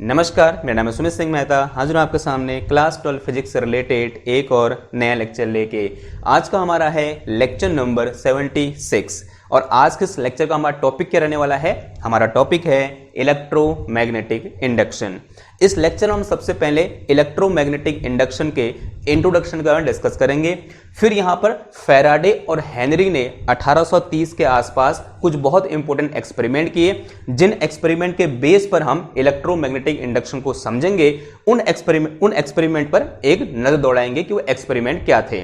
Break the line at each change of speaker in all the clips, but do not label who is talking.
नमस्कार, मेरा नाम है सुमित सिंह मेहता। हाजिर हूं आपके सामने क्लास 12 फिजिक्स से रिलेटेड एक और नया लेक्चर लेके। आज का हमारा है लेक्चर नंबर 76 और आज के इस लेक्चर का हमारा टॉपिक क्या रहने वाला है? हमारा टॉपिक है इलेक्ट्रोमैग्नेटिक इंडक्शन। इस लेक्चर में हम सबसे पहले इलेक्ट्रोमैग्नेटिक इंडक्शन के इंट्रोडक्शन का डिस्कस करेंगे। फिर यहां पर फैराडे और हेनरी ने 1830 के आसपास कुछ बहुत इंपॉर्टेंट एक्सपेरिमेंट किए, जिन एक्सपेरिमेंट के बेस पर हम इलेक्ट्रोमैग्नेटिक इंडक्शन को समझेंगे। उन एक्सपेरिमेंट पर एक नजर दौड़ाएंगे कि वो एक्सपेरिमेंट क्या थे।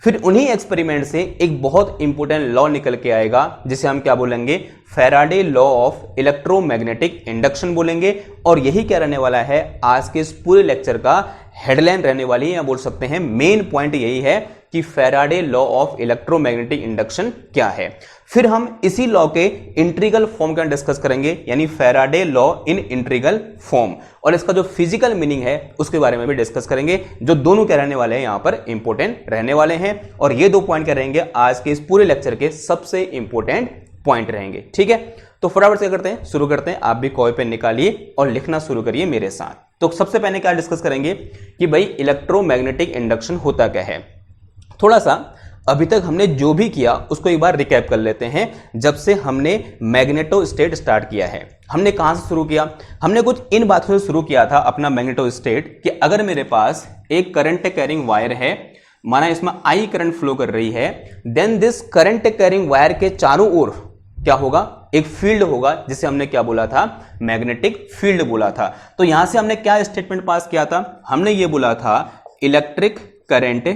फिर उन्हीं एक्सपेरिमेंट से एक बहुत इंपॉर्टेंट लॉ निकल के आएगा, जिसे हम क्या बोलेंगे? Faraday law of electromagnetic induction बोलेंगे। और यही क्या रहने वाला है आज के इस पूरे लेक्चर का हेडलाइन रहने वाली है, या बोल सकते हैं मेन पॉइंट यही है कि Faraday law of electromagnetic induction क्या है। फिर हम इसी लॉ के इंटीग्रल फॉर्म का डिस्कस करेंगे, यानी Faraday law in integral form, और इसका जो फिजिकल मीनिंग है उसके बारे में भी डिस्कस करेंगे, जो दोनों क्या रहने वाले हैं यहां पर इंपॉर्टेंट रहने वाले हैं। और ये दो पॉइंट क्या रहेंगे आज के इस पूरे लेक्चर के सबसे इंपॉर्टेंट पॉइंट रहेंगे। ठीक है, तो फटाफट से करते हैं, शुरू करते हैं। आप भी कॉपी पेन निकालिए और लिखना शुरू करिए मेरे साथ। तो सबसे पहले क्या डिस्कस करेंगे कि भाई इलेक्ट्रोमैग्नेटिक इंडक्शन होता क्या है। थोड़ा सा अभी तक हमने जो भी किया उसको एक बार रिकैप कर लेते हैं। जब से हमने मैग्नेटो स्टेट स्टार्ट किया है, हमने कहां से शुरू किया? हमने कुछ इन बातों से शुरू किया था अपना मैग्नेटो स्टेट, कि अगर मेरे पास एक करंट कैरिंग वायर है, माना इसमें आई करंट फ्लो कर रही है, then this current carrying wire के चारों ओर क्या होगा? एक फील्ड होगा, जिसे हमने क्या बोला था? मैग्नेटिक फील्ड बोला था। तो यहां से हमने क्या स्टेटमेंट पास किया था? हमने ये बोला था electric current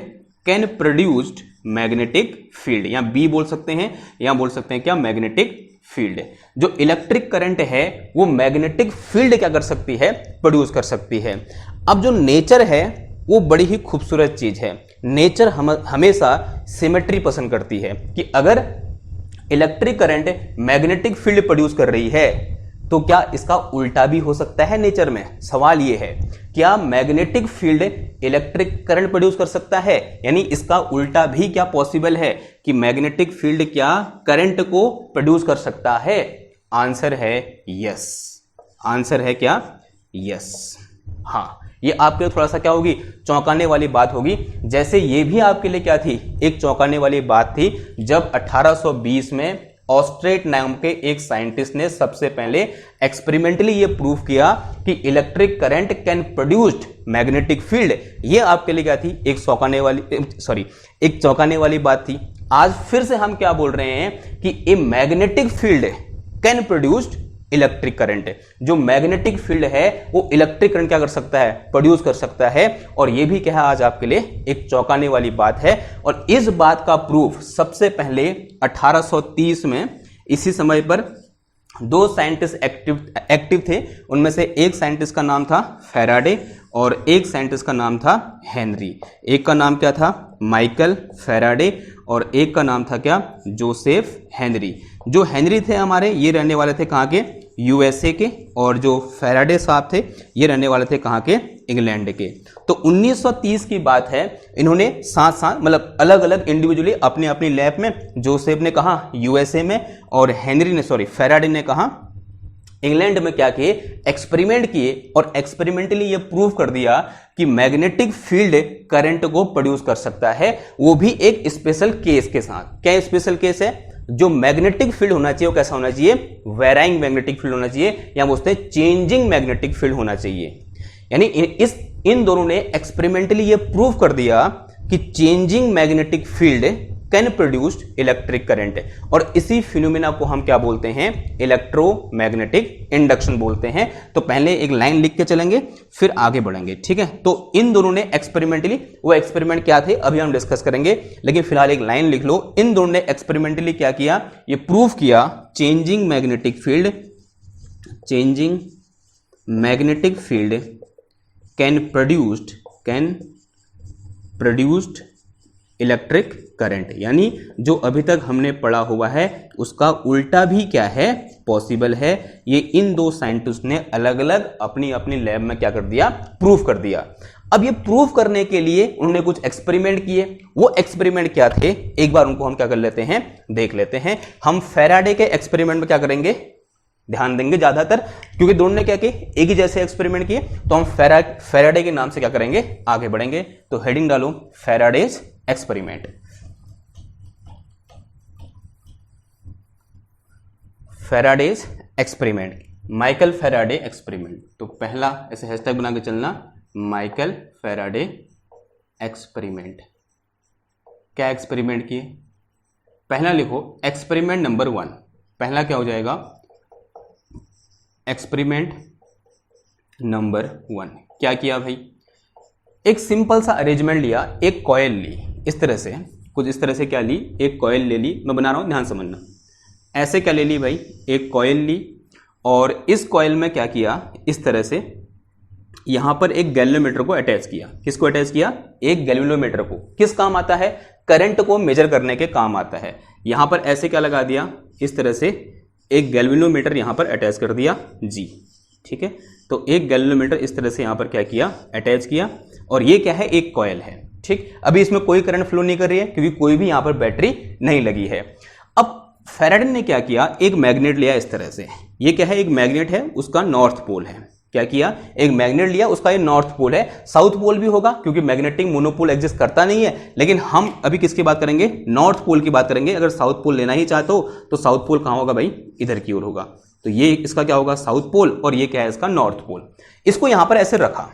can produced magnetic field, या बी बोल सकते हैं, या बोल सकते हैं क्या? Magnetic field. जो इलेक्ट्रिक करंट है वो मैग्नेटिक फील्ड क्या कर सकती है? प्रोड्यूस कर सकती है। अब जो नेचर है वो बड़ी ही खूबसूरत चीज है। नेचर हमेशा सिमेट्री पसंद करती है, कि अगर electric current magnetic field produce कर रही है तो क्या इसका उल्टा भी हो सकता है नेचर में? सवाल यह है, क्या magnetic field electric current produce कर सकता है? यानी इसका उल्टा भी क्या पॉसिबल है कि मैग्नेटिक फील्ड क्या करंट को प्रोड्यूस कर सकता है? आंसर है यस। आंसर है क्या? यस। हाँ, ये आपके लिए थोड़ा सा क्या होगी? चौंकाने वाली बात होगी। जैसे ये भी आपके लिए क्या थी? एक चौंकाने वाली बात थी, जब 1820 में ऑस्ट्रेट नाम के एक साइंटिस्ट ने सबसे पहले एक्सपेरिमेंटली ये प्रूव किया कि electric current can produced magnetic field. ये आपके लिए क्या थी? एक चौंकाने वाली बात थी। आज फिर से हम क्या बोल रहे हैं कि a magnetic field can produced electric current. जो मैग्नेटिक फील्ड है वो इलेक्ट्रिक करंट क्या कर सकता है? प्रोड्यूस कर सकता है। और ये भी क्या है आज आपके लिए? एक चौंकाने वाली बात है। और इस बात का प्रूफ सबसे पहले 1830 में इसी समय पर दो साइंटिस्ट एक्टिव थे। उनमें से एक साइंटिस्ट का नाम था फैराडे और एक साइंटिस्ट का नाम था हेनरी। एक का नाम क्या था? माइकल फैराडे, और एक का नाम था क्या? Joseph Henry. जो हेनरी थे हमारे, ये रहने वाले थे कहाँ के? यूएसए के। और जो फैराडे साहब थे ये रहने वाले थे कहाँ के? इंग्लैंड के। तो 1930 की बात है। इन्होंने साथ साथ मतलब अलग अलग इंडिविजुअली अपनी अपनी लैब में, जोसेफ ने कहा यूएसए में और फैराडे ने कहा इंग्लैंड में, क्या किए? एक्सपेरिमेंट किए। और एक्सपेरिमेंटली ये प्रूव कर दिया कि मैग्नेटिक फील्ड करंट को प्रोड्यूस कर सकता है, वो भी एक स्पेशल केस के साथ। क्या स्पेशल केस है? जो मैग्नेटिक फील्ड होना चाहिए वो कैसा होना चाहिए? वेराइंग मैग्नेटिक फील्ड होना चाहिए, या बोलते हैं चेंजिंग मैग्नेटिक फील्ड होना चाहिए। यानी इन दोनों ने एक्सपेरिमेंटली ये प्रूव कर दिया कि changing magnetic field can produced electric current. और इसी फिनोमेना को हम क्या बोलते हैं? इलेक्ट्रोमैग्नेटिक इंडक्शन बोलते हैं। तो पहले एक लाइन लिख के चलेंगे, फिर आगे बढ़ेंगे। ठीक है, तो इन दोनों ने एक्सपेरिमेंटली, वो एक्सपेरिमेंट क्या थे अभी हम डिस्कस करेंगे, लेकिन फिलहाल एक लाइन लिख लो। इन दोनों ने एक्सपेरिमेंटली क्या किया? ये प्रूव किया changing magnetic field can produced electric current. यानी जो अभी तक हमने पढ़ा हुआ है उसका उल्टा भी क्या है? पॉसिबल है। ये इन दो साइंटिस्ट ने अलग अलग अपनी अपनी लैब में क्या कर दिया? प्रूव कर दिया। अब ये प्रूव करने के लिए उन्होंने कुछ एक्सपेरिमेंट किए। वो एक्सपेरिमेंट क्या थे? एक बार उनको हम क्या कर लेते हैं? देख लेते हैं। हम फैराडे के एक्सपेरिमेंट में क्या करेंगे? ध्यान देंगे ज्यादातर, क्योंकि दोनों ने क्या किए, एक ही जैसे एक्सपेरिमेंट किए। तो हम फैराडे के नाम से क्या करेंगे, आगे बढ़ेंगे। तो हेडिंग डालो Faraday's experiment. Faraday's experiment, Michael Faraday experiment. तो पहला ऐसे हैशटैग बना के चलना, माइकल फैराडे एक्सपेरिमेंट। क्या एक्सपेरिमेंट किए, पहला लिखो एक्सपेरिमेंट नंबर 1। पहला क्या हो जाएगा, एक्सपेरिमेंट नंबर 1। क्या किया भाई, एक सिंपल सा अरेंजमेंट लिया, एक कॉइल ली, इस तरह से कुछ इस तरह से क्या ली, एक कॉइल ले ली। मैं बना रहा हूं, ध्यान समझना। ऐसे क्या ले ली भाई, एक कॉइल ली, और इस कॉइल में क्या किया, इस तरह से यहां पर एक गैल्वेनोमीटर को अटैच किया। किसको अटैच किया, एक गैल्वेनोमीटर को। किस काम आता है, करंट को मेजर करने के काम आता है। यहां पर ऐसे क्या लगा दिया, इस तरह से एक गैल्वेनोमीटर यहां पर अटैच कर दिया जी, ठीक है। तो एक गैल्वेनोमीटर इस तरह से यहां पर क्या किया, अटैच किया, और ये क्या है, एक कॉइल है, ठीक। अभी इसमें कोई करंट फ्लो नहीं कर रही है, क्योंकि कोई भी यहां पर बैटरी नहीं लगी है। अब फैराडे ने क्या किया, एक मैग्नेट लिया इस तरह से। ये क्या है, एक मैग्नेट है, उसका नॉर्थ पोल है। क्या किया, एक मैग्नेट लिया, उसका ये नॉर्थ पोल है। साउथ पोल भी होगा, क्योंकि मैग्नेटिक मोनोपोल एग्जिस्ट करता नहीं है। लेकिन हम अभी किसकी बात करेंगे, नॉर्थ पोल की बात करेंगे। अगर साउथ पोल लेना ही चाहते हो तो साउथ पोल कहां होगा भाई, इधर की ओर होगा। तो ये इसका क्या होगा, साउथ पोल, और ये क्या है, इसका नॉर्थ पोल। इसको यहां पर ऐसे रखा।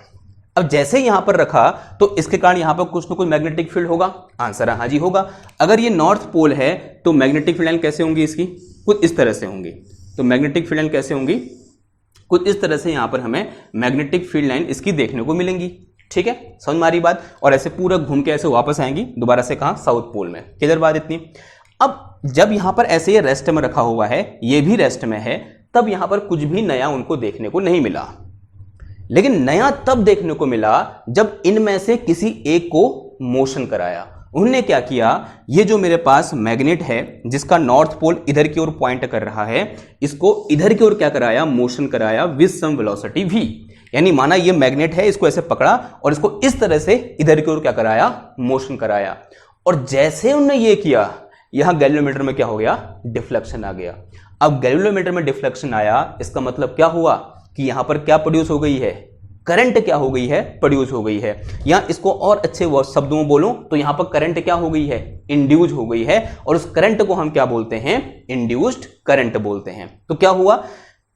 अब जैसे यहां पर रखा तो इसके कारण यहां पर कुछ ना कुछ मैग्नेटिक फील्ड होगा। आंसर है हाँ जी, होगा। अगर ये नॉर्थ पोल है तो मैग्नेटिक फील्ड लाइन कैसे होंगी इसकी, कुछ इस तरह से होंगी। तो मैग्नेटिक फील्ड लाइन कैसे होंगी, कुछ इस तरह से यहां पर हमें मैग्नेटिक फील्ड लाइन इसकी देखने को मिलेंगी, ठीक है। समझ में आ रही बात। और ऐसे पूरा घूम के ऐसे वापस आएंगी दोबारा से, कहां, साउथ पोल में। किधर बात इतनी। अब जब यहां पर ऐसे ये रेस्ट में रखा हुआ है, ये भी रेस्ट में है, तब यहां पर कुछ भी नया उनको देखने को नहीं मिला। लेकिन नया तब देखने को मिला जब इनमें से किसी एक को मोशन कराया। उन्होंने क्या किया, ये जो मेरे पास मैग्नेट है जिसका नॉर्थ पोल इधर की ओर पॉइंट कर रहा है, इसको इधर की ओर क्या कराया, मोशन कराया विद सम वेलोसिटी v। यानी माना ये मैग्नेट है, इसको ऐसे पकड़ा और इसको इस तरह से इधर की ओर क्या कराया, मोशन कराया। और जैसे उन्होंने ये किया, यहां गैल्वेनोमीटर में क्या हो गया, डिफ्लेक्शन आ गया। अब गैल्वेनोमीटर में डिफ्लेक्शन आया, इसका मतलब क्या हुआ कि यहां पर क्या प्रोड्यूस हो गई है, करंट क्या हो गई है, प्रोड्यूस हो गई है। या इसको और अच्छे शब्दों में बोलो तो यहां पर करंट क्या हो गई है, इंड्यूस हो गई है। और उस करंट को हम क्या बोलते हैं, इंड्यूस्ड करंट बोलते हैं। तो क्या हुआ,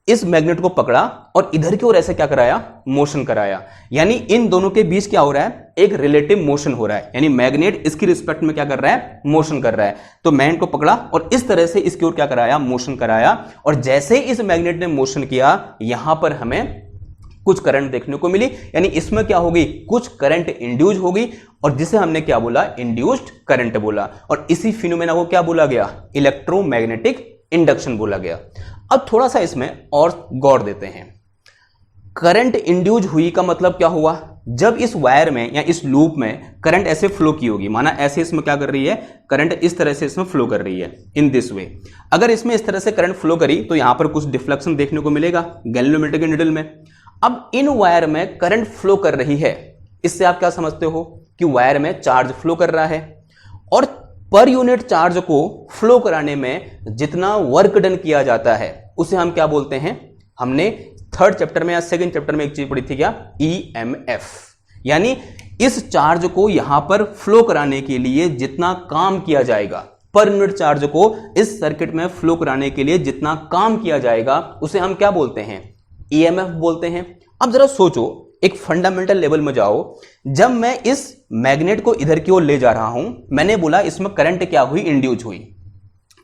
इस मैग्नेट को पकड़ा और इधर की ओर ऐसे क्या कराया, मोशन कराया। यानी इन दोनों के बीच क्या हो रहा है, एक रिलेटिव मोशन हो रहा है। यानी मैग्नेट इसकी रिस्पेक्ट में क्या कर रहा है, मोशन कर रहा है। तो मैग्नेट को पकड़ा और इस तरह से इसकी ओर क्या कराया, मोशन कराया। और जैसे ही इस मैग्नेट ने मोशन किया, यहां पर हमें कुछ करंट देखने को मिली। यानी इसमें क्या होगी, कुछ करंट इंड्यूस होगी, और जिसे हमने क्या बोला, इंड्यूस्ड करंट बोला। और इसी फिनोमेना को क्या बोला गया, इलेक्ट्रोमैग्नेटिक इंडक्शन बोला गया। अब थोड़ा सा इसमें और गौर देते हैं। करंट इंड्यूस हुई का मतलब क्या हुआ, जब इस वायर में या इस लूप में करंट ऐसे फ्लो की होगी, माना ऐसे इसमें क्या कर रही है, करंट इस तरह से इसमें फ्लो कर रही है, इन दिस वे। अगर इसमें इस तरह से करंट फ्लो करी तो यहां पर कुछ डिफ्लेक्शन देखने को मिलेगा गैल्वेनोमीटर के निडल में। अब इन वायर में करंट फ्लो कर रही है, इससे आप क्या समझते हो कि वायर में चार्ज फ्लो कर रहा है। और पर यूनिट चार्ज को फ्लो कराने में जितना वर्क डन किया जाता है उसे हम क्या बोलते हैं, हमने थर्ड चैप्टर में या सेकंड चैप्टर में एक चीज पढ़ी थी क्या, ईएमएफ। यानी इस चार्ज को यहां पर फ्लो कराने के लिए जितना काम किया जाएगा, पर यूनिट चार्ज को इस सर्किट में फ्लो कराने के लिए जितना काम किया जाएगा, उसे हम क्या बोलते हैं, ईएमएफ बोलते हैं। अब जरा सोचो, एक फंडामेंटल लेवल में जाओ। जब मैं इस मैग्नेट को इधर की ओर ले जा रहा हूं, मैंने बोला इसमें करंट क्या हुई, इंड्यूस हुई।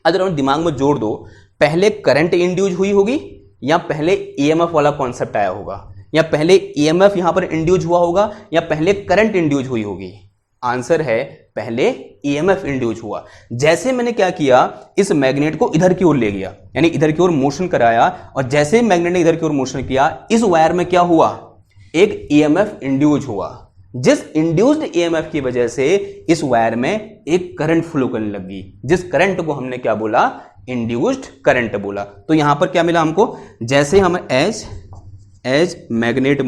अगर हम दिमाग में जोड़ दो, पहले करंट इंड्यूस हुई होगी या पहले ईएमएफ वाला कॉन्सेप्ट आया होगा, या पहले ईएमएफ यहां पर इंड्यूस हुआ होगा, या पहले करंट इंड्यूस हुई होगी। आंसर है पहले ईएमएफ इंड्यूस हुआ। जैसे मैंने क्या किया, इस मैग्नेट को इधर की ओर ले गया, यानी इधर की ओर मोशन कराया, और जैसे मैग्नेट ने इधर की ओर मोशन किया, इस वायर में क्या हुआ, एक ईएमएफ इंड्यूस हुआ। जिस इंड्यूस्ड ईएमएफ की वजह से इस वायर में एक करंट फ्लो करने लगी, जिस करंट को हमने क्या बोला, इंड्यूस्ड करंट बोला। तो यहां पर क्या मिला हमको, जैसे हम एज मैग्नेट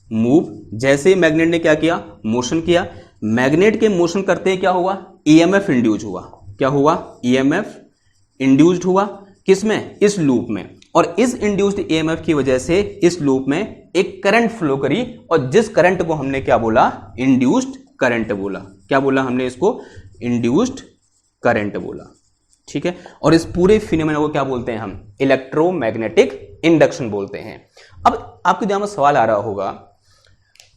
मूव, जैसे मैग्नेट ने क्या किया, मोशन किया, मैग्नेट के मोशन करते क्या हुआ, ईएमएफ इंड्यूस हुआ। क्या हुआ, ईएमएफ इंड्यूस्ड हुआ। किसमें? इस लूप में। और इस इंड्यूस्ड ईएमएफ की वजह से इस लूप में एक करंट फ्लो करी, और जिस करंट को हमने क्या बोला? इंड्यूस्ड करंट बोला। क्या बोला हमने इसको? इंड्यूस्ड करंट बोला। ठीक है, और इस पूरे फिनोमेना को क्या बोलते हैं हम? इलेक्ट्रोमैग्नेटिक इंडक्शन बोलते हैं। अब आपके दिमाग में सवाल आ रहा होगा,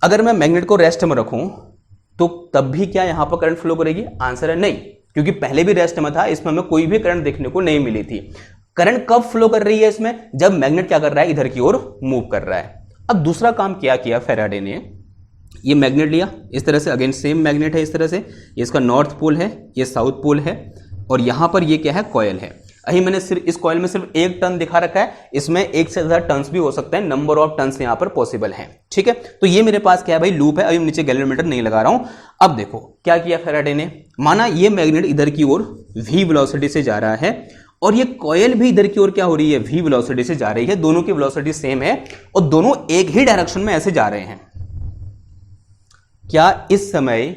अगर मैं मैग्नेट को रेस्ट में रखूं तो तब भी क्या यहां पर करंट फ्लो करेगी? आंसर है नहीं, क्योंकि पहले भी रेस्ट में था, इसमें हमें कोई भी करंट देखने को नहीं मिली थी। करंट कब फ्लो कर रही है इसमें? जब मैग्नेट क्या कर रहा है? इधर की ओर मूव कर रहा है। अब दूसरा काम क्या किया फैराडे ने? ये मैग्नेट लिया इस तरह से, अगेन सेम मैग्नेट है इस तरह से, ये इसका नॉर्थ पोल है, ये साउथ पोल है, और यहां पर ये क्या है? कॉयल है। अभी मैंने सिर्फ इस कॉयल में सिर्फ एक टर्न दिखा रखा है, इसमें एक से ज्यादा टर्न्स भी हो सकते हैं, नंबर ऑफ टर्न्स यहां पर पॉसिबल हैं। ठीक है, तो ये मेरे पास क्या है भाई? लूप है। अभी नीचे गैल्वेनोमीटर नहीं लगा रहा हूं। अब देखो क्या किया फैराडे ने, माना ये मैग्नेट इधर की ओर v वेलोसिटी से जा रहा है, और ये कॉयल भी इधर की ओर क्या हो रही है? v वेलोसिटी से जा रही है। दोनों की वेलोसिटी सेम है और दोनों एक ही डायरेक्शन में ऐसे जा रहे हैं। क्या इस समय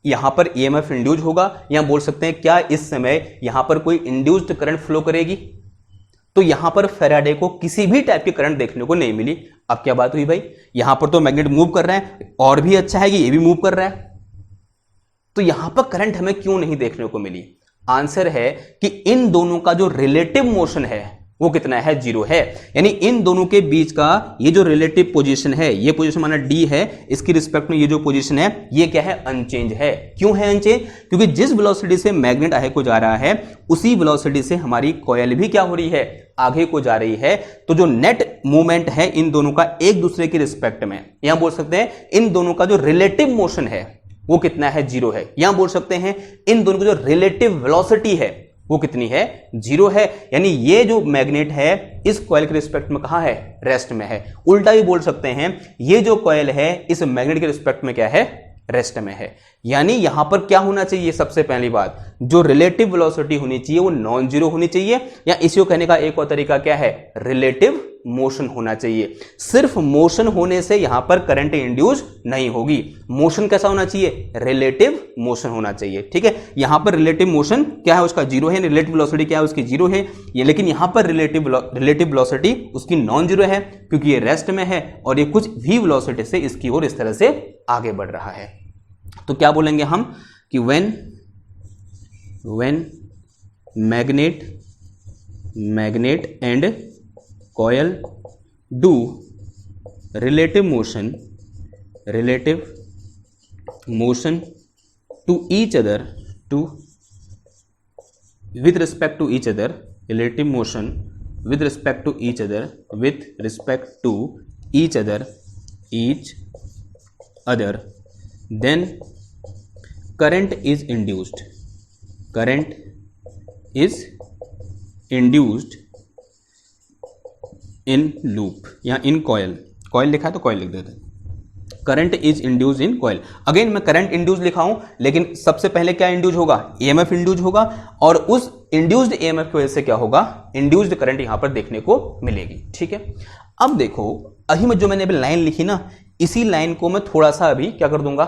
यहां पर ईएमएफ इंड्यूस होगा, या बोल सकते हैं क्या इस समय यहां पर कोई इंड्यूस्ड करंट फ्लो करेगी? तो यहां पर फैराडे को किसी भी टाइप की करंट देखने को नहीं मिली। अब क्या बात हुई भाई? यहां पर तो मैग्नेट मूव कर रहा है, और भी अच्छा है कि ये भी मूव कर रहा है, तो यहां पर करंट हमें क्यों नहीं देखने को मिली? आंसर है कि इन दोनों का जो रिलेटिव मोशन है वो कितना है? 0 है। यानी इन दोनों के बीच का ये जो रिलेटिव पोजीशन है, ये पोजीशन माना d है, इसकी रिस्पेक्ट में ये जो पोजीशन है ये क्या है? अनचेंज है। क्यों है अनचेंज? क्योंकि जिस वेलोसिटी से मैग्नेट आगे को जा रहा है उसी वेलोसिटी से हमारी कॉयल भी क्या हो रही है? आगे को जा रही है। तो जो नेट मूवमेंट है इन दोनों का एक दूसरे की रिस्पेक्ट में, यहां बोल सकते हैं इन दोनों का जो रिलेटिव मोशन है वो कितना है? 0 है। यहां बोल सकते हैं इन दोनों की जो रिलेटिव वेलोसिटी है वो कितनी है? 0 है। यानी ये जो मैग्नेट है इस कॉइल के रिस्पेक्ट में कहां है? रेस्ट में है। उल्टा भी बोल सकते हैं ये जो कॉइल है इस मैग्नेट के रिस्पेक्ट में क्या है? रेस्ट में है। यानी यहां पर क्या होना चाहिए? सबसे पहली बात, जो रिलेटिव वेलोसिटी होनी चाहिए वो नॉन जीरो होनी चाहिए, या इसी को कहने का एक और तरीका क्या है? रिलेटिव मोशन होना चाहिए। सिर्फ मोशन होने से यहां पर करंट इंड्यूस नहीं होगी। मोशन कैसा होना चाहिए? रिलेटिव मोशन होना चाहिए। ठीक है, यहां पर रिलेटिव मोशन क्या है? उसका 0 है। रिलेटिव वेलोसिटी क्या है? उसकी 0 है। ये लेकिन यहां पर रिलेटिव वेलोसिटी उसकी नॉन जीरो है, क्योंकि ये रेस्ट में है और ये कुछ v वेलोसिटी से इसकी ओर इस तरह से आगे बढ़ रहा है। तो क्या बोलेंगे हम कि when magnet and coil do relative motion to each other, with respect to each other, relative motion with respect to each other, then current is induced in loop या in coil लिखा है तो coil लिख देते हैं। Current is induce in coil. Again मैं current induce लिखा हूं, लेकिन सबसे पहले क्या इंड्यूस होगा? ईएमएफ इंड्यूस होगा, और उस इंड्यूस्ड ईएमएफ की वजह से क्या होगा? इंड्यूस्ड करंट यहां पर देखने को मिलेगी। ठीक है, अब देखो अभी मैं जो मैंने अभी लाइन लिखी ना, इसी लाइन को मैं थोड़ा सा अभी क्या कर दूंगा?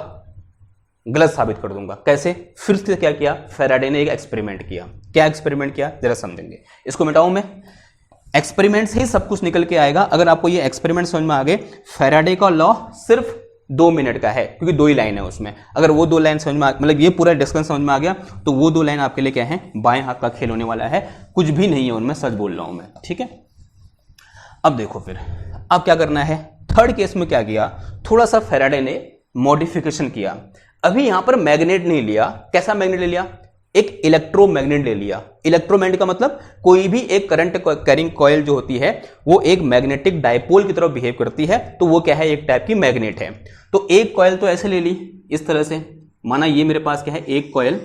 गलत साबित कर दूंगा। कैसे? फिर से क्या किया? फैराडे ने एक एक्सपेरिमेंट किया। क्या एक्सपेरिमेंट किया जरा समझेंगे। इसको मिटाऊं मैं, एक्सपेरिमेंट से ही सब कुछ निकल के आएगा। अगर आपको ये एक्सपेरिमेंट समझ में आ गए, फैराडे का लॉ सिर्फ 2 मिनट का है, क्योंकि 2 ही लाइन है उसमें। अगर वो 2 लाइन समझ में मतलब ये पूरा डिस्कशन समझ में आ गया तो वो 2 लाइन आपके लिए क्या है? बाएं हाथ का खेल होने वाला है, कुछ भी नहीं है उनमें, सच बोल रहा हूं मैं। ठीक है, अब देखो फिर अब क्या करना है। थर्ड केस में क्या किया? थोड़ा सा फैराडे ने मॉडिफिकेशन किया। अभी यहां पर मैग्नेट नहीं लिया। कैसा मैग्नेट ले लिया? एक इलेक्ट्रोमैग्नेट ले लिया। इलेक्ट्रोमैग्नेट का मतलब कोई भी एक करंट कैरिंग कॉइल जो होती है वो एक मैग्नेटिक डायपोल की तरह बिहेव करती है, तो वो क्या है? एक टाइप की मैग्नेट है। तो एक कॉइल तो ऐसे ले ली इस तरह से, माना ये मेरे पास क्या है? एक कॉइल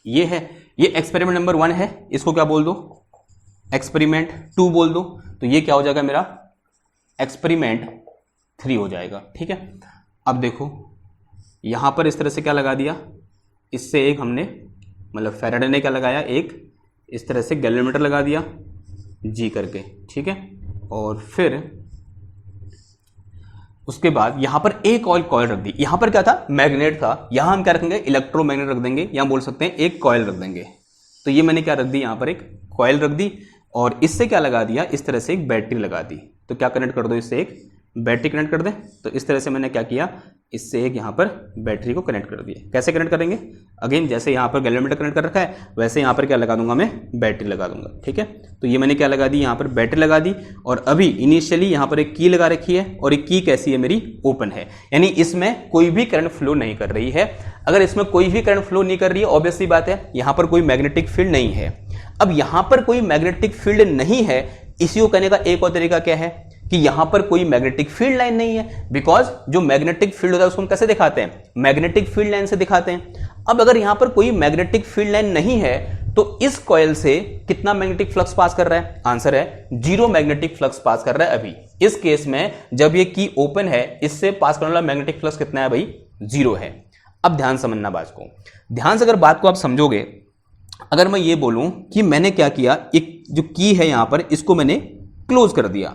ये है। ये एक्सपेरिमेंट नंबर 1 है, इसको क्या बोल दो? एक्सपेरिमेंट 2 बोल दो। तो ये क्या हो जाएगा मेरा? एक्सपेरिमेंट 3 हो जाएगा। ठीक है, अब देखो यहां पर इस तरह से क्या लगा दिया? इससे एक हमने मतलब फैराडे ने क्या लगाया? एक इस तरह से गैल्वेनोमीटर लगा दिया जी करके। ठीक है, और फिर उसके बाद यहां पर एक और कॉइल रख दी। यहां पर क्या था? मैग्नेट था। यहां हम क्या रखेंगे? इलेक्ट्रोमैग्नेट रख देंगे, या बोल सकते हैं एक कॉइल रख देंगे। तो ये मैंने क्या रख दी, यहां पर एक कॉइल रख दी और इससे क्या लगा दिया, इस तरह से एक बैटरी लगा दी। तो क्या कनेक्ट कर दो, इससे एक बैटरी कनेक्ट कर दें। तो इस तरह से मैंने क्या किया, इससे एक यहाँ पर बैटरी को कनेक्ट कर दिया। कैसे कनेक्ट करेंगे, अगेन जैसे यहाँ पर गैल्वेनोमीटर कनेक्ट कर रखा है वैसे यहाँ पर क्या लगा दूंगा, मैं बैटरी लगा दूंगा। ठीक है, तो ये मैंने क्या लगा दी, यहाँ पर बैटरी लगा दी और अभी इनिशियली यहाँ पर एक की लगा रखी है और एक की कैसी है, मेरी ओपन है, यानी इसमें कोई भी करंट फ्लो नहीं कर रही है। अगर इसमें कोई भी करंट फ्लो नहीं कर रही है, ऑब्वियसली बात है यहाँ पर कोई मैग्नेटिक फील्ड नहीं है। अब यहाँ पर कोई मैग्नेटिक फील्ड नहीं है, इसी को कहने का एक और तरीका क्या है कि यहां पर कोई मैग्नेटिक फील्ड लाइन नहीं है, बिकॉज जो मैग्नेटिक फील्ड होता है उसको हम कैसे दिखाते हैं, मैग्नेटिक फील्ड लाइन से दिखाते हैं। अब अगर यहां पर कोई मैग्नेटिक फील्ड लाइन नहीं है तो इस कॉइल से कितना मैग्नेटिक फ्लक्स पास कर रहा है, आंसर है 0 मैग्नेटिक फ्लक्स पास कर रहा है। अभी इस केस में जब ये की ओपन है, इससे पास करने वाला मैग्नेटिक फ्लक्स कितना है भाई, 0 है। अब ध्यान समझना बात को, ध्यान से अगर बात को आप समझोगे, अगर मैं ये बोलूं कि मैंने क्या किया, एक जो की है यहां पर इसको मैंने क्लोज कर दिया।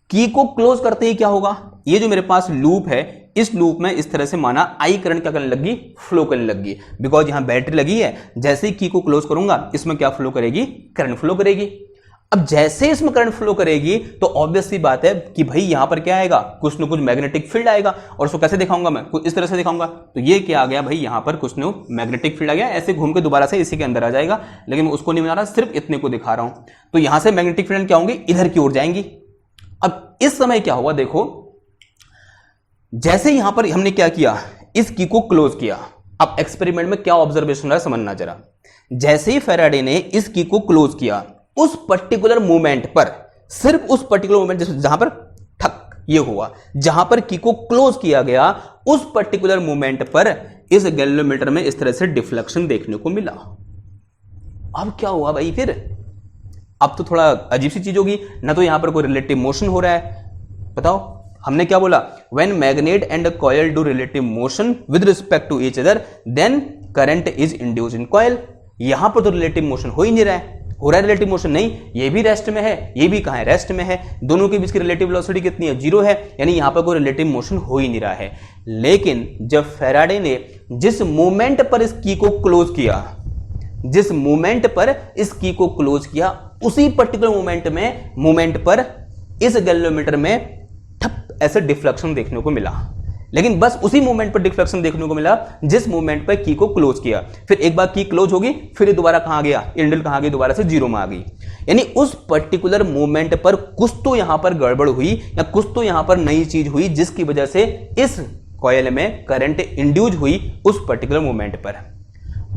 की को क्लोज करते ही क्या होगा, ये जो मेरे पास लूप है, इस लूप में इस तरह से माना आई करंट क्या करने लगी, फ्लो करने लगी, बिकॉज यहां बैटरी लगी है। जैसे ही की को क्लोज करूंगा इसमें क्या फ्लो करेगी, करंट फ्लो करेगी। अब जैसे इसमें करंट फ्लो करेगी तो ऑब्वियस सी बात है कि भाई यहां पर क्या आएगा, कुछ ना कुछ मैग्नेटिक फील्ड आएगा। और उसको कैसे दिखाऊंगा मैं, कुछ इस तरह से दिखाऊंगा। तो ये क्या आ गया भाई, यहां पर कुछ ना मैग्नेटिक फील्ड आ गया, ऐसे घूम के दोबारा से इसी के अंदर आ जाएगा, लेकिन मैं उसको नहीं बना रहा, सिर्फ इतने को दिखा रहा हूं। तो यहां से मैग्नेटिक फील्ड क्या होंगी, इधर की ओर जाएंगी। अब इस समय क्या हुआ, देखो जैसे यहां पर हमने क्या किया, इस की को क्लोज किया। अब एक्सपेरिमेंट में क्या ऑब्जर्वेशन रहा समझना जरा, जैसे ही फैराडे ने इस की को क्लोज किया, उस पर्टिकुलर मोमेंट पर, सिर्फ उस पर्टिकुलर मोमेंट जहां पर ठक ये हुआ, जहां पर की को क्लोज किया गया, उस पर्टिकुलर मोमेंट पर इस गैल्वेनोमीटर में इस तरह से डिफ्लेक्शन देखने को मिला। अब क्या हुआ भाई, फिर अब तो थोड़ा अजीब सी चीज होगी ना, तो यहां पर कोई रिलेटिव मोशन हो रहा है। बताओ हमने क्या बोला, when magnet and coil do relative motion with respect to each other then current is induced in coil. यहां पर तो रिलेटिव मोशन हो ही नहीं रहा है, हो रहा है रिलेटिव मोशन नहीं, ये भी रेस्ट में है, ये भी कहां है, रेस्ट में है, दोनों के बीच की रिलेटिव वेलोसिटी कितनी है, 0 है, यानी यहां पर कोई रिलेटिव मोशन हो ही नहीं रहा है। लेकिन जब फैराडे ने जिस मोमेंट पर इस की को क्लोज किया, जिस मोमेंट पर इस की को क्लोज किया, उसी पर्टिकुलर मोमेंट पर इस गैल्वेनोमीटर में ठप ऐसे डिफ्लेक्शन देखने को मिला। लेकिन बस उसी मोमेंट पर डिफ्लेक्शन देखने को मिला जिस मोमेंट पर की को क्लोज किया। फिर एक बार की क्लोज होगी, फिर दोबारा कहां गया, इंडल कहां गई, दोबारा से 0 में आ गई। यानी उस पर्टिकुलर मोमेंट पर कुछ तो यहां पर गड़बड़ हुई या कुछ तो यहां पर नई चीज हुई, जिसकी वजह से इस कॉइल में करंट इंड्यूस हुई उस पर्टिकुलर मोमेंट पर।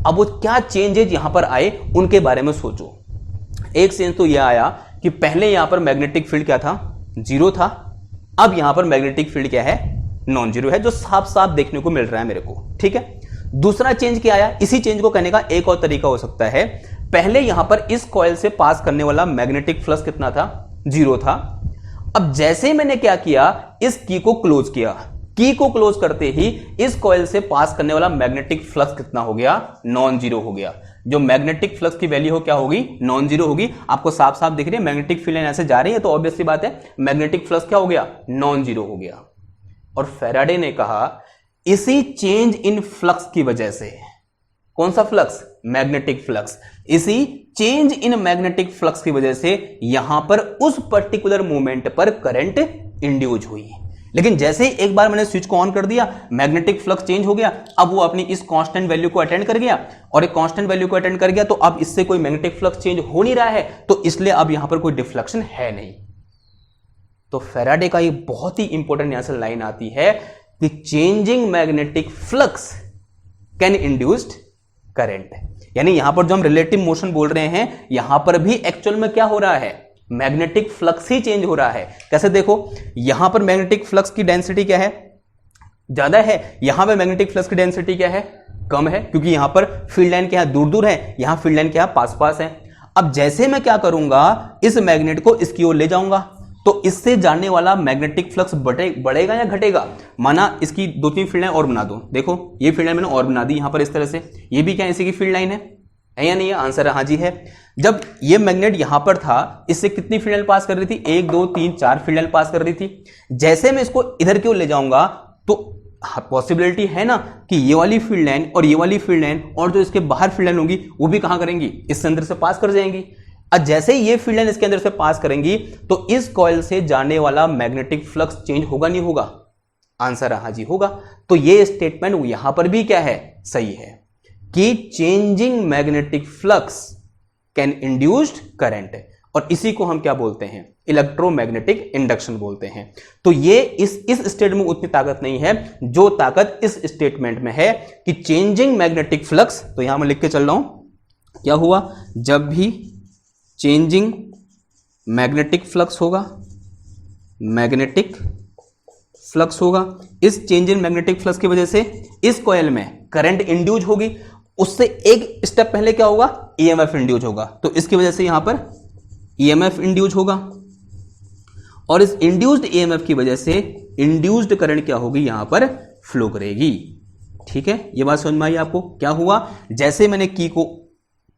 अब वो क्या चेंजेज यहां पर आए उनके बारे में सोचो। एक चेंज तो यह आया कि पहले यहां पर मैग्नेटिक फील्ड क्या था, 0 था, अब यहां पर मैग्नेटिक फील्ड क्या है, नॉन जीरो है, जो साफ साफ देखने को मिल रहा है मेरे को। ठीक है, दूसरा चेंज क्या आया, इसी चेंज को कहने का एक और तरीका हो सकता है, पहले यहां पर इस कॉइल से पास करने वाला मैग्नेटिक फ्लक्स कितना था, 0 था। अब जैसे ही मैंने क्या किया, इस की को क्लोज किया, की को क्लोज करते ही इस कॉइल से पास करने वाला मैग्नेटिक फ्लक्स कितना हो गया, नॉन जीरो हो गया। जो मैग्नेटिक फ्लक्स की वैल्यू हो क्या होगी, नॉन जीरो होगी। आपको साफ साफ दिख रही है मैग्नेटिक फील्ड लाइन ऐसे जा रही है, तो ऑब्वियसली बात है मैग्नेटिक फ्लक्स क्या हो गया, नॉन जीरो हो गया। और फैराडे ने कहा इसी चेंज इन फ्लक्स की वजह से, कौन सा फ्लक्स, मैग्नेटिक फ्लक्स, इसी चेंज इन मैग्नेटिक फ्लक्स की वजह से यहां पर उस पर्टिकुलर मोमेंट पर करंट इंड्यूस हुई। लेकिन जैसे ही एक बार मैंने स्विच को ऑन कर दिया, मैग्नेटिक फ्लक्स चेंज हो गया, अब वो अपनी इस कांस्टेंट वैल्यू को अटेंड कर गया, और एक कांस्टेंट वैल्यू को अटेंड कर गया, तो अब इससे कोई मैग्नेटिक फ्लक्स चेंज हो नहीं रहा है, तो इसलिए अब यहां पर कोई डिफ्लेक्शन है नहीं। तो फैराडे का ये बहुत ही इंपॉर्टेंट यहां से लाइन आती है कि changing magnetic flux can induced current. यानी यहां पर जो हम रिलेटिव मोशन बोल रहे हैं, यहां पर भी एक्चुअल में क्या हो रहा है, मैग्नेटिक फ्लक्स ही चेंज हो रहा है। कैसे देखो, यहां पर मैग्नेटिक फ्लक्स की डेंसिटी क्या है, ज्यादा है, यहां पर मैग्नेटिक फ्लक्स की डेंसिटी क्या है, कम है, क्योंकि यहां पर फील्ड लाइन क्या है, दूर दूर है, यहां फील्ड लाइन क्या है, पास पास है। अब जैसे मैं क्या करूंगा, इस मैग्नेट को इसकी ओर ले जाऊंगा, तो इससे जाने वाला मैग्नेटिक फ्लक्स बढ़ेगा या घटेगा। माना इसकी 2-3 फील्ड लाइन और बना दो, देखो ये फील्ड लाइन मैंने और बना दी यहां पर इस तरह से, ये भी क्या इसी की फील्ड लाइन है या नहीं है, आंसर है हाँ जी है। जब ये मैग्नेट यहां पर था, इससे कितनी फील्ड लाइन पास कर रही थी, 1 2 3 4 फील्ड लाइन पास कर रही थी। जैसे मैं इसको इधर की ओर ले जाऊंगा, तो पॉसिबिलिटी है ना कि ये वाली फील्ड लाइन और ये वाली फील्ड लाइन और जो इसके बाहर फील्ड लाइन होंगी वो भी कहां करेंगी, इसके अंदर से पास कर जाएंगी। अब जैसे ही ये फील्ड लाइन इसके अंदर से पास करेंगी तो इस कॉइल से जाने वाला मैग्नेटिक फ्लक्स चेंज होगा नहीं होगा? आंसर हाँ जी होगा। तो ये स्टेटमेंट यहां पर भी क्या है, सही है कि changing magnetic flux can induced current, और इसी को हम क्या बोलते हैं, इलेक्ट्रोमैग्नेटिक इंडक्शन बोलते हैं। तो ये इस स्टेटमेंट में उतनी ताकत नहीं है जो ताकत इस स्टेटमेंट में है कि चेंजिंग मैग्नेटिक फ्लक्स। तो यहां मैं लिख के चल रहा हूं, क्या हुआ, जब भी चेंजिंग मैग्नेटिक फ्लक्स होगा, मैग्नेटिक फ्लक्स होगा, इस चेंजिंग मैग्नेटिक फ्लक्स की वजह से इस कॉइल में करंट इंड्यूज होगी, उससे एक स्टेप पहले क्या होगा, ईएमएफ इंड्यूज होगा। तो इसकी वजह से यहां पर ईएमएफ इंड्यूज होगा, और इस इंड्यूस्ड ईएमएफ की वजह से इंड्यूस्ड करंट क्या होगी, यहां पर फ्लो करेगी। ठीक है, ये बात समझ में आई आपको? क्या हुआ, जैसे मैंने की को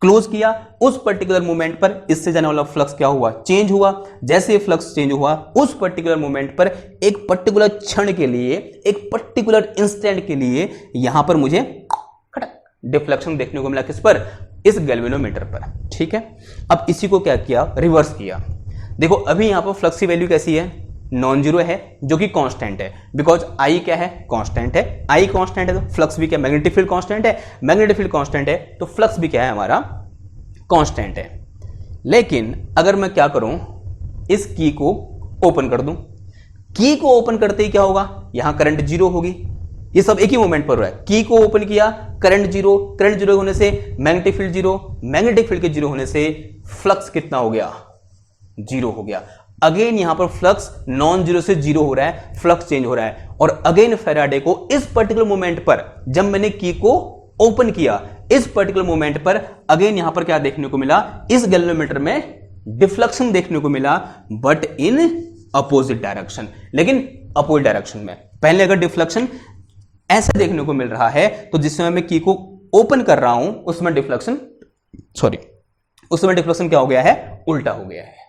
क्लोज किया उस पर्टिकुलर मोमेंट पर इससे जाने वाला फ्लक्स क्या हुआ, चेंज हुआ। जैसे फ्लक्स चेंज हुआ उस पर्टिकुलर मोमेंट पर एक पर्टिकुलर क्षण के लिए, एक पर्टिकुलर इंस्टेंट के लिए यहां पर मुझे डिफ्लेक्शन देखने को मिला, किस पर, इस गैल्वेनोमीटर पर। ठीक है, अब इसी को क्या किया, रिवर्स किया। देखो अभी यहां पर फ्लक्स की वैल्यू कैसी है, नॉन जीरो है, जो कि कांस्टेंट है, बिकॉज आई क्या है, कांस्टेंट है। आई कांस्टेंट है तो फ्लक्स भी क्या, मैग्नेटिक फील्ड कांस्टेंट है, मैग्नेटिक फील्ड कांस्टेंट है तो फ्लक्स भी क्या है हमारा, कांस्टेंट है। लेकिन अगर मैं क्या करूं, इस की को ओपन कर दूं, की को ओपन करते ही क्या होगा, यहां करंट जीरो होगी। ये सब एक ही मोमेंट पर हो रहा है, की को ओपन किया, करंट जीरो, करंट जीरो होने से magnetic field zero, magnetic field के जीरो होने से फ्लक्स कितना हो गया, जीरो हो गया। अगेन यहां पर फ्लक्स नॉन जीरो से जीरो हो रहा है, फ्लक्स चेंज हो रहा है। और अगेन फैराडे को इस पर्टिकुलर मोमेंट पर, जब मैंने की को ओपन किया, इस पर्टिकुलर मोमेंट पर अगेन यहां पर क्या देखने को मिला, इस गैल्वेनोमीटर में डिफ्लेक्शन देखने को मिला, बट इन अपोजिट डायरेक्शन। लेकिन अपोजिट डायरेक्शन में, पहले अगर डिफ्लेक्शन ऐसे देखने को मिल रहा है तो जिस समय मैं की को ओपन कर रहा हूं उसमें डिफ्लेक्शन, उसमें डिफ्लेक्शन क्या हो गया है, उल्टा हो गया है।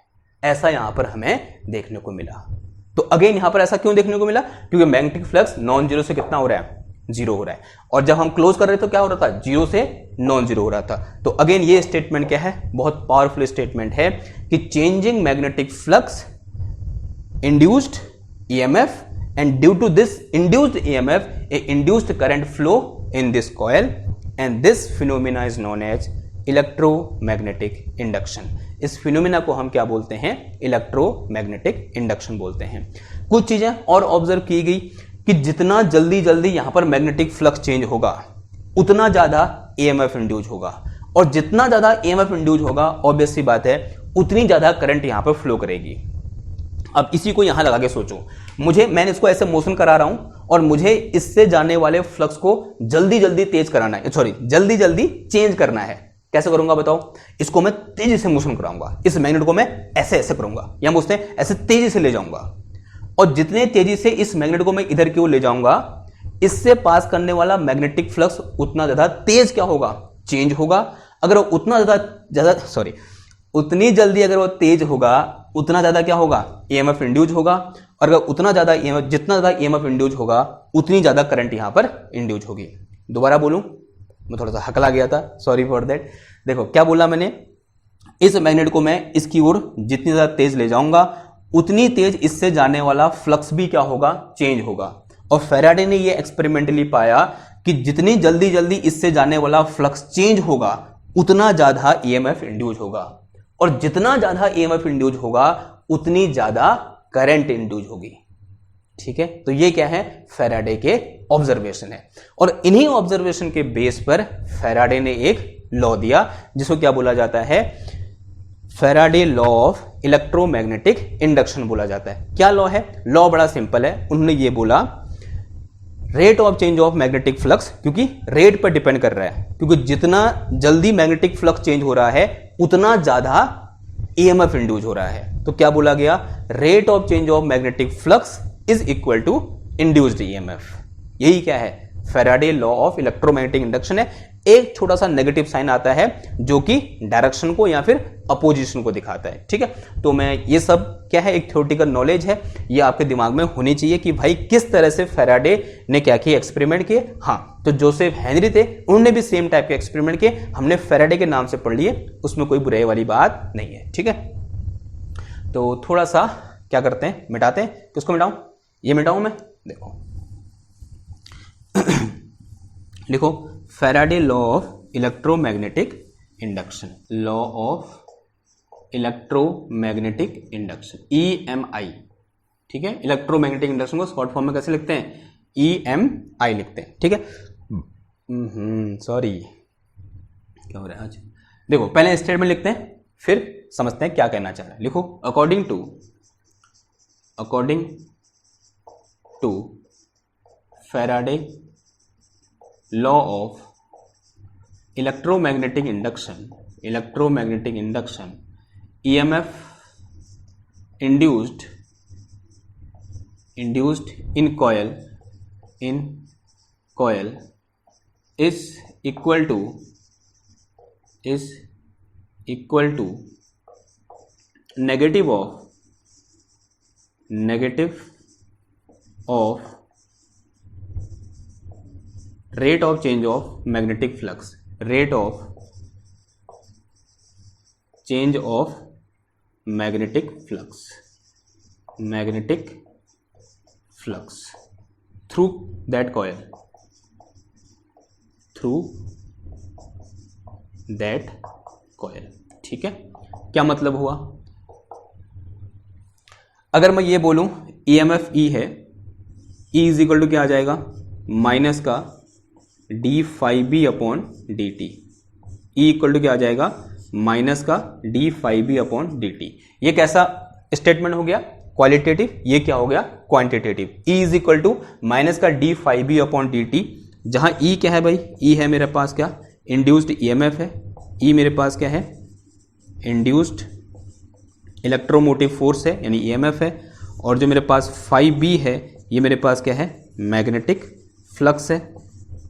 ऐसा यहां पर हमें देखने को मिला। तो अगेन यहां पर ऐसा क्यों देखने को मिला, क्योंकि मैग्नेटिक फ्लक्स नॉन जीरो से कितना हो रहा है, जीरो हो रहा है। और जब हम क्लोज कर रहे थे तो क्या हो रहा था, जीरो से नॉन जीरो हो रहा था। तो अगेन ये स्टेटमेंट क्या है, बहुत पावरफुल स्टेटमेंट है कि changing magnetic flux induced EMF, and due to this induced EMF a induced current flow in this coil and this phenomena is known as electromagnetic induction। इस फिनोमिना को हम क्या बोलते हैं, इलेक्ट्रोमैग्नेटिक इंडक्शन बोलते हैं। कुछ चीजें और ऑब्जर्व की गई कि जितना जल्दी जल्दी यहां पर मैग्नेटिक फ्लक्स चेंज होगा उतना ज्यादा EMF इंड्यूज होगा, और जितना ज्यादा EMF इंड्यूज होगा ऑब्वियस सी बात है उतनी ज्यादा करंट यहां पर फ्लो करेगी। अब इसी को यहां लगा के सोचो, मैंने इसको ऐसे मोशन करा रहा हूं और मुझे इससे जाने वाले फ्लक्स को जल्दी जल्दी तेज कराना है, जल्दी जल्दी चेंज करना है। कैसे करूंगा बताओ, इसको मैं तेजी से मोशन कराऊंगा, इस मैग्नेट को मैं ऐसे ऐसे करूंगा, या मैं उससे ऐसे तेजी से ले जाऊंगा, और जितने तेजी से इस मैग्नेट को मैं इधर की ओर ले जाऊंगा, इससे पास करने वाला मैग्नेटिक फ्लक्स उतना ज्यादा तेज क्या होगा, चेंज होगा। अगर वो उतनी जल्दी अगर वो तेज होगा उतना ज्यादा क्या होगा, ईएमएफ इंड्यूज होगा, और अगर उतना ज्यादा ईएमएफ, जितना ज्यादा ईएमएफ इंड्यूज होगा उतनी ज्यादा करंट यहां पर इंड्यूज होगी। दोबारा बोलूं, मैं थोड़ा सा हकला गया था, सॉरी फॉर दैट। देखो क्या बोला मैंने, इस मैग्नेट को मैं इसकी ओर जितनी ज्यादा तेज ले जाऊंगा उतनी तेज इससे जाने वाला फ्लक्स भी क्या होगा, चेंज होगा। और फैराडे ने ये एक्सपेरिमेंटली पाया कि जितनी जल्दी जल्दी इससे जाने वाला फ्लक्स चेंज होगा उतना ज्यादा ईएमएफ इंड्यूज होगा, और जितना ज्यादा ईएमएफ इंड्यूज होगा उतनी ज्यादा करंट इंड्यूज होगी। ठीक है, तो ये क्या है, फैराडे के ऑब्जर्वेशन है, और इन्हीं ऑब्जर्वेशन के बेस पर फैराडे ने एक लॉ दिया जिसको क्या बोला जाता है, Faraday law of electromagnetic induction बोला जाता है। क्या लॉ है, लॉ बड़ा सिंपल है। उन्होंने ये बोला rate of change of magnetic flux, क्योंकि रेट पर डिपेंड कर रहा है, क्योंकि जितना जल्दी मैग्नेटिक फ्लक्स चेंज हो रहा है उतना ज्यादा ईएमएफ इंड्यूज हो रहा है। तो क्या बोला गया, rate of change of magnetic flux is equal to induced EMF. यही क्या है, Faraday law of electromagnetic induction है। एक छोटा सा नेगेटिव साइन आता है जो कि डायरेक्शन को या फिर अपोजिशन को दिखाता है। ठीक है, तो मैं ये सब क्या है, एक थ्योरेटिकल नॉलेज है, ये आपके दिमाग में होनी चाहिए कि भाई किस तरह से फैराडे ने क्या किया, एक्सपेरिमेंट किए। हाँ, तो जोसेफ हेनरी थे, उन्होंने भी सेम टाइप के एक्सपेरिमेंट किए, हमने फैराडे के नाम से पढ़ लिए, उसमें कोई बुराई वाली बात नहीं है। ठीक है, तो थोड़ा सा क्या करते हैं, मिटाते हैं। किसको मिटाऊं, ये मिटाऊं मैं, देखो लिखो Faraday law of electromagnetic induction, law of electromagnetic induction, EMI। ठीक है, इलेक्ट्रोमैग्नेटिक इंडक्शन को शॉर्ट फॉर्म में कैसे लिखते हैं, EMI लिखते हैं। ठीक है, सॉरी क्या हो रहा है आज, देखो पहले स्टेटमेंट लिखते हैं फिर समझते हैं क्या कहना चाह रहा है। लिखो according to Faraday law of electromagnetic induction EMF induced in coil is equal to negative of rate of change of magnetic flux, rate of change of magnetic flux through that coil, ठीक है, क्या मतलब हुआ, अगर मैं ये बोलूं EMF E है, E इज इक्वल टू क्या आ जाएगा, माइनस का d∅b upon dt, E equal to क्या आ जाएगा, माइनस का d∅b अपॉन dt। ये कैसा स्टेटमेंट हो गया, क्वालिटेटिव, ये क्या हो गया, quantitative. E is equal to minus का d∅b अपॉन dt, जहां E क्या है भाई, E है मेरे पास क्या, इंड्यूस्ड EMF है, E मेरे पास क्या है, इंड्यूस्ड इलेक्ट्रोमोटिव फोर्स है यानी EMF है, और जो मेरे पास φb है ये मेरे पास क्या है, मैग्नेटिक फ्लक्स है।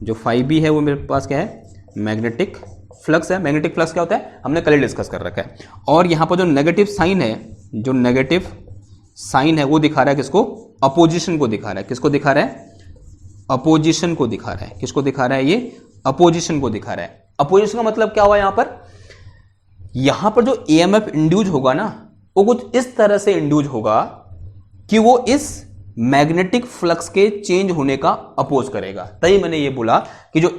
जो φb है वो मेरे पास क्या है, मैग्नेटिक फ्लक्स है। मैग्नेटिक फ्लक्स क्या होता है, हमने कल डिस्कस कर रखा है। और यहाँ पर जो नेगेटिव साइन है, वो दिखा रहा है किसको, अपोजिशन को दिखा रहा है। किसको दिखा रहा है, अपोजिशन को दिखा रहा है। किसको दिखा रहा है, ये अपोजिशन को दिखा रहा है। अपोजिशन का मतलब क्या हुआ, यहां पर जो EMF इंड्यूज होगा ना, वो कुछ इस तरह से इंड्यूज होगा कि वो इस मैग्नेटिक फ्लक्स के चेंज होने का अपोज करेगा। तभी मैंने ये बोला कि जो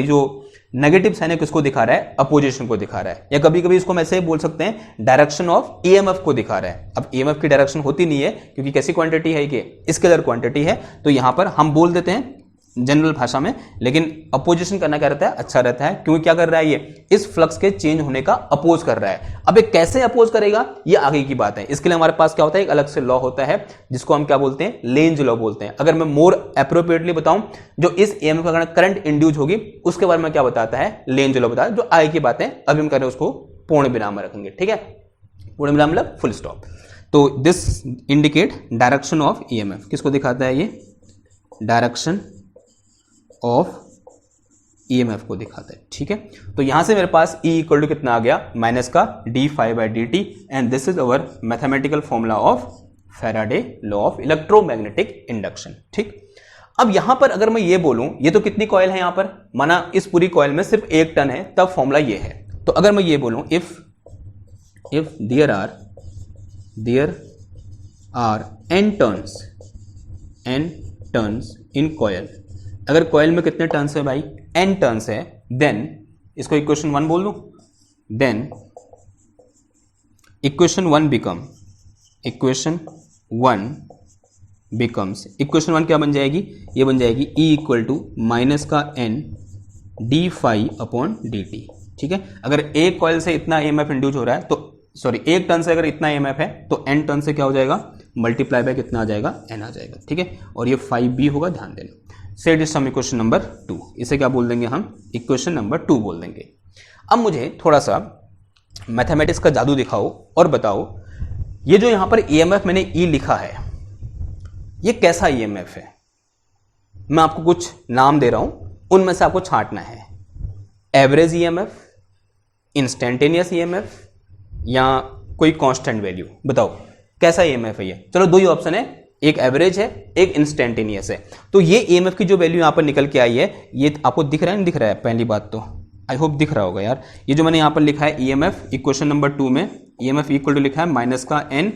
जो नेगेटिव साइन है किसको दिखा रहा है, अपोजिशन को दिखा रहा है, या कभी कभी इसको हम ऐसे बोल सकते हैं डायरेक्शन ऑफ EMF को दिखा रहा है। अब EMF की डायरेक्शन होती नहीं है क्योंकि कैसी क्वांटिटी है, कि स्केलर क्वांटिटी है, तो यहां पर हम बोल देते हैं जनरल भाषा में, लेकिन अपोजिशन करना क्या रहता है, अच्छा रहता है, क्योंकि क्या कर रहा है, ये इस फ्लक्स के चेंज होने का अपोज कर रहा है। अब ये कैसे अपोज करेगा, ये आगे की बात है। इसके लिए हमारे पास क्या होता है, एक अलग से लॉ होता है जिसको हम क्या बोलते हैं, लेंज लॉ बोलते हैं। अगर मैं मोर अप्रोप्रिएटली बताऊं, जो इस EMF का करंट इंड्यूज होगी उसके बारे में क्या बताता है, लेंज लॉ बताता है, जो आगे की बातें अभी हम कर रहे हैं उसको पूर्ण विराम में रखेंगे। ठीक है, पूर्ण विराम मतलब फुल स्टॉप। तो this indicate direction of EMF, किसको दिखाता है, ये डायरेक्शन ऑफ EMF को दिखाता है। ठीक है, तो यहां से मेरे पास E इक्वल टू कितना आ गया, माइनस का d∅dt, and this is our mathematical formula of Faraday law of electromagnetic induction. ठीक, अब यहां पर अगर मैं ये बोलूं, ये तो कितनी कॉइल है यहां पर, माना इस पूरी कॉइल में सिर्फ 1 टर्न है, तब फॉर्मूला ये है। तो अगर मैं ये बोलूं, if there are n turns in coil, अगर कॉइल में कितने टर्न्स है भाई, n टर्न्स है, देन इसको इक्वेशन 1 बोल दूं, देन इक्वेशन 1 क्या बन जाएगी, ये बन जाएगी E इक्वल टू माइनस का n d∅ अपॉन dt। ठीक है, अगर एक कॉइल से इतना EMF इंड्यूस हो रहा है, तो सॉरी एक टर्न से अगर इतना EMF है तो n टर्न से क्या हो जाएगा, मल्टीप्लाई बाय कितना आ जाएगा, n आ जाएगा। ठीक है, और ये φb होगा, ध्यान देना। Set is some equation number 2, इसे क्या बोल देंगे हम, इक्वेशन नंबर 2 बोल देंगे। अब मुझे थोड़ा सा मैथमेटिक्स का जादू दिखाओ और बताओ, ये जो यहां पर EMF मैंने E लिखा है, ये कैसा EMF है। मैं आपको कुछ नाम दे रहा हूं, उनमें से आपको छांटना है। एवरेज EMF, इंस्टेंटेनियस EMF, या कोई कांस्टेंट वैल्यू, बताओ कैसा ईएमएफ है ये। चलो दो ही ऑप्शन है, एक एवरेज है एक इंस्टेंटेनियस है। तो ये ईएमएफ की जो वैल्यू यहाँ पर निकल के आई है, ये आपको दिख रहा है नहीं दिख रहा है, पहली बात तो आई होप दिख रहा होगा यार। ये जो मैंने यहाँ पर लिखा है ईएमएफ, इक्वेशन नंबर 2 में ईएमएफ इक्वल टू लिखा है माइनस का n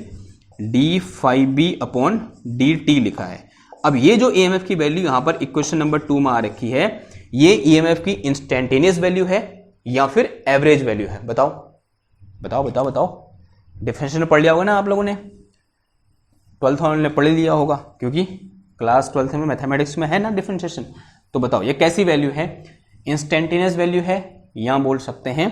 d∅b/dt लिखा है। अब ये जो ईएमएफ की वैल्यू यहाँ पर इक्वेशन नंबर 2 में आ रखी है, ये ईएमएफ की इंस्टेंटेनियस वैल्यू है या फिर एवरेज वैल्यू है, बताओ बताओ बताओ बताओ। डिफरेंशिएशन पढ़ लिया होगा ना आप लोगों ने, 12th ने पढ़ लिया होगा, क्योंकि क्लास 12th में मैथमेटिक्स में है ना डिफरेंशिएशन। तो बताओ ये कैसी वैल्यू है, इंस्टेंटेनियस वैल्यू है या बोल सकते हैं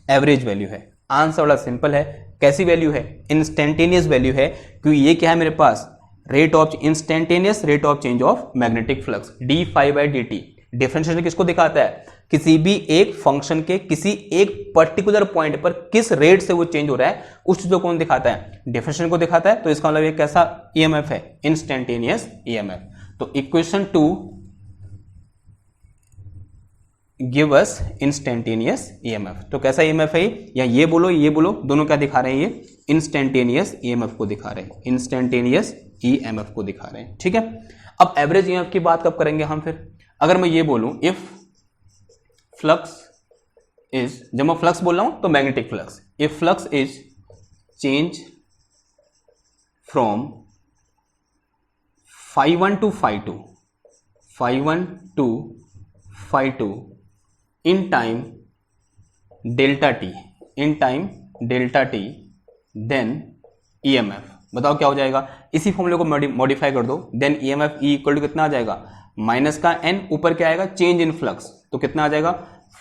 एवरेज वैल्यू है। आंसर बड़ा सिंपल है, कैसी वैल्यू है, इंस्टेंटेनियस वैल्यू है, क्योंकि ये क्या है मेरे पास, rate of instantaneous rate of change of magnetic flux d∅dt। Differentiation किसको दिखाता है, किसी भी एक फंक्शन के किसी एक पर्टिकुलर पॉइंट पर किस रेट से वो चेंज हो रहा है, उस चीज को कौन दिखाता है, डिफरेंशिएशन को दिखाता है। तो इसका मतलब ये कैसा ईएमएफ है, इंस्टेंटेनियस ईएमएफ। तो equation 2 give us instantaneous EMF. तो कैसा ईएमएफ है, या ये बोलो दोनों क्या दिखा रहे हैं, ये इंस्टेंटेनियस ईएमएफ को दिखा रहे हैं, इंस्टेंटेनियस ईएमएफ को दिखा रहे हैं, ठीक है। अब एवरेज ईएमएफ की बात कब करेंगे हम फिर, अगर मैं ये बोलूं इफ फ्लक्स इज, जब मैं फ्लक्स बोल रहा हूं तो magnetic flux, if flux is change from φ1 to φ2, φ1 to φ2 in time delta t, in time delta t, then EMF, बताओ क्या हो जाएगा। इसी फॉर्मूले को मॉडिफाई कर दो, then EMF E equal to कितना आ जाएगा, माइनस का n, ऊपर क्या आएगा चेंज इन फ्लक्स, तो कितना आ जाएगा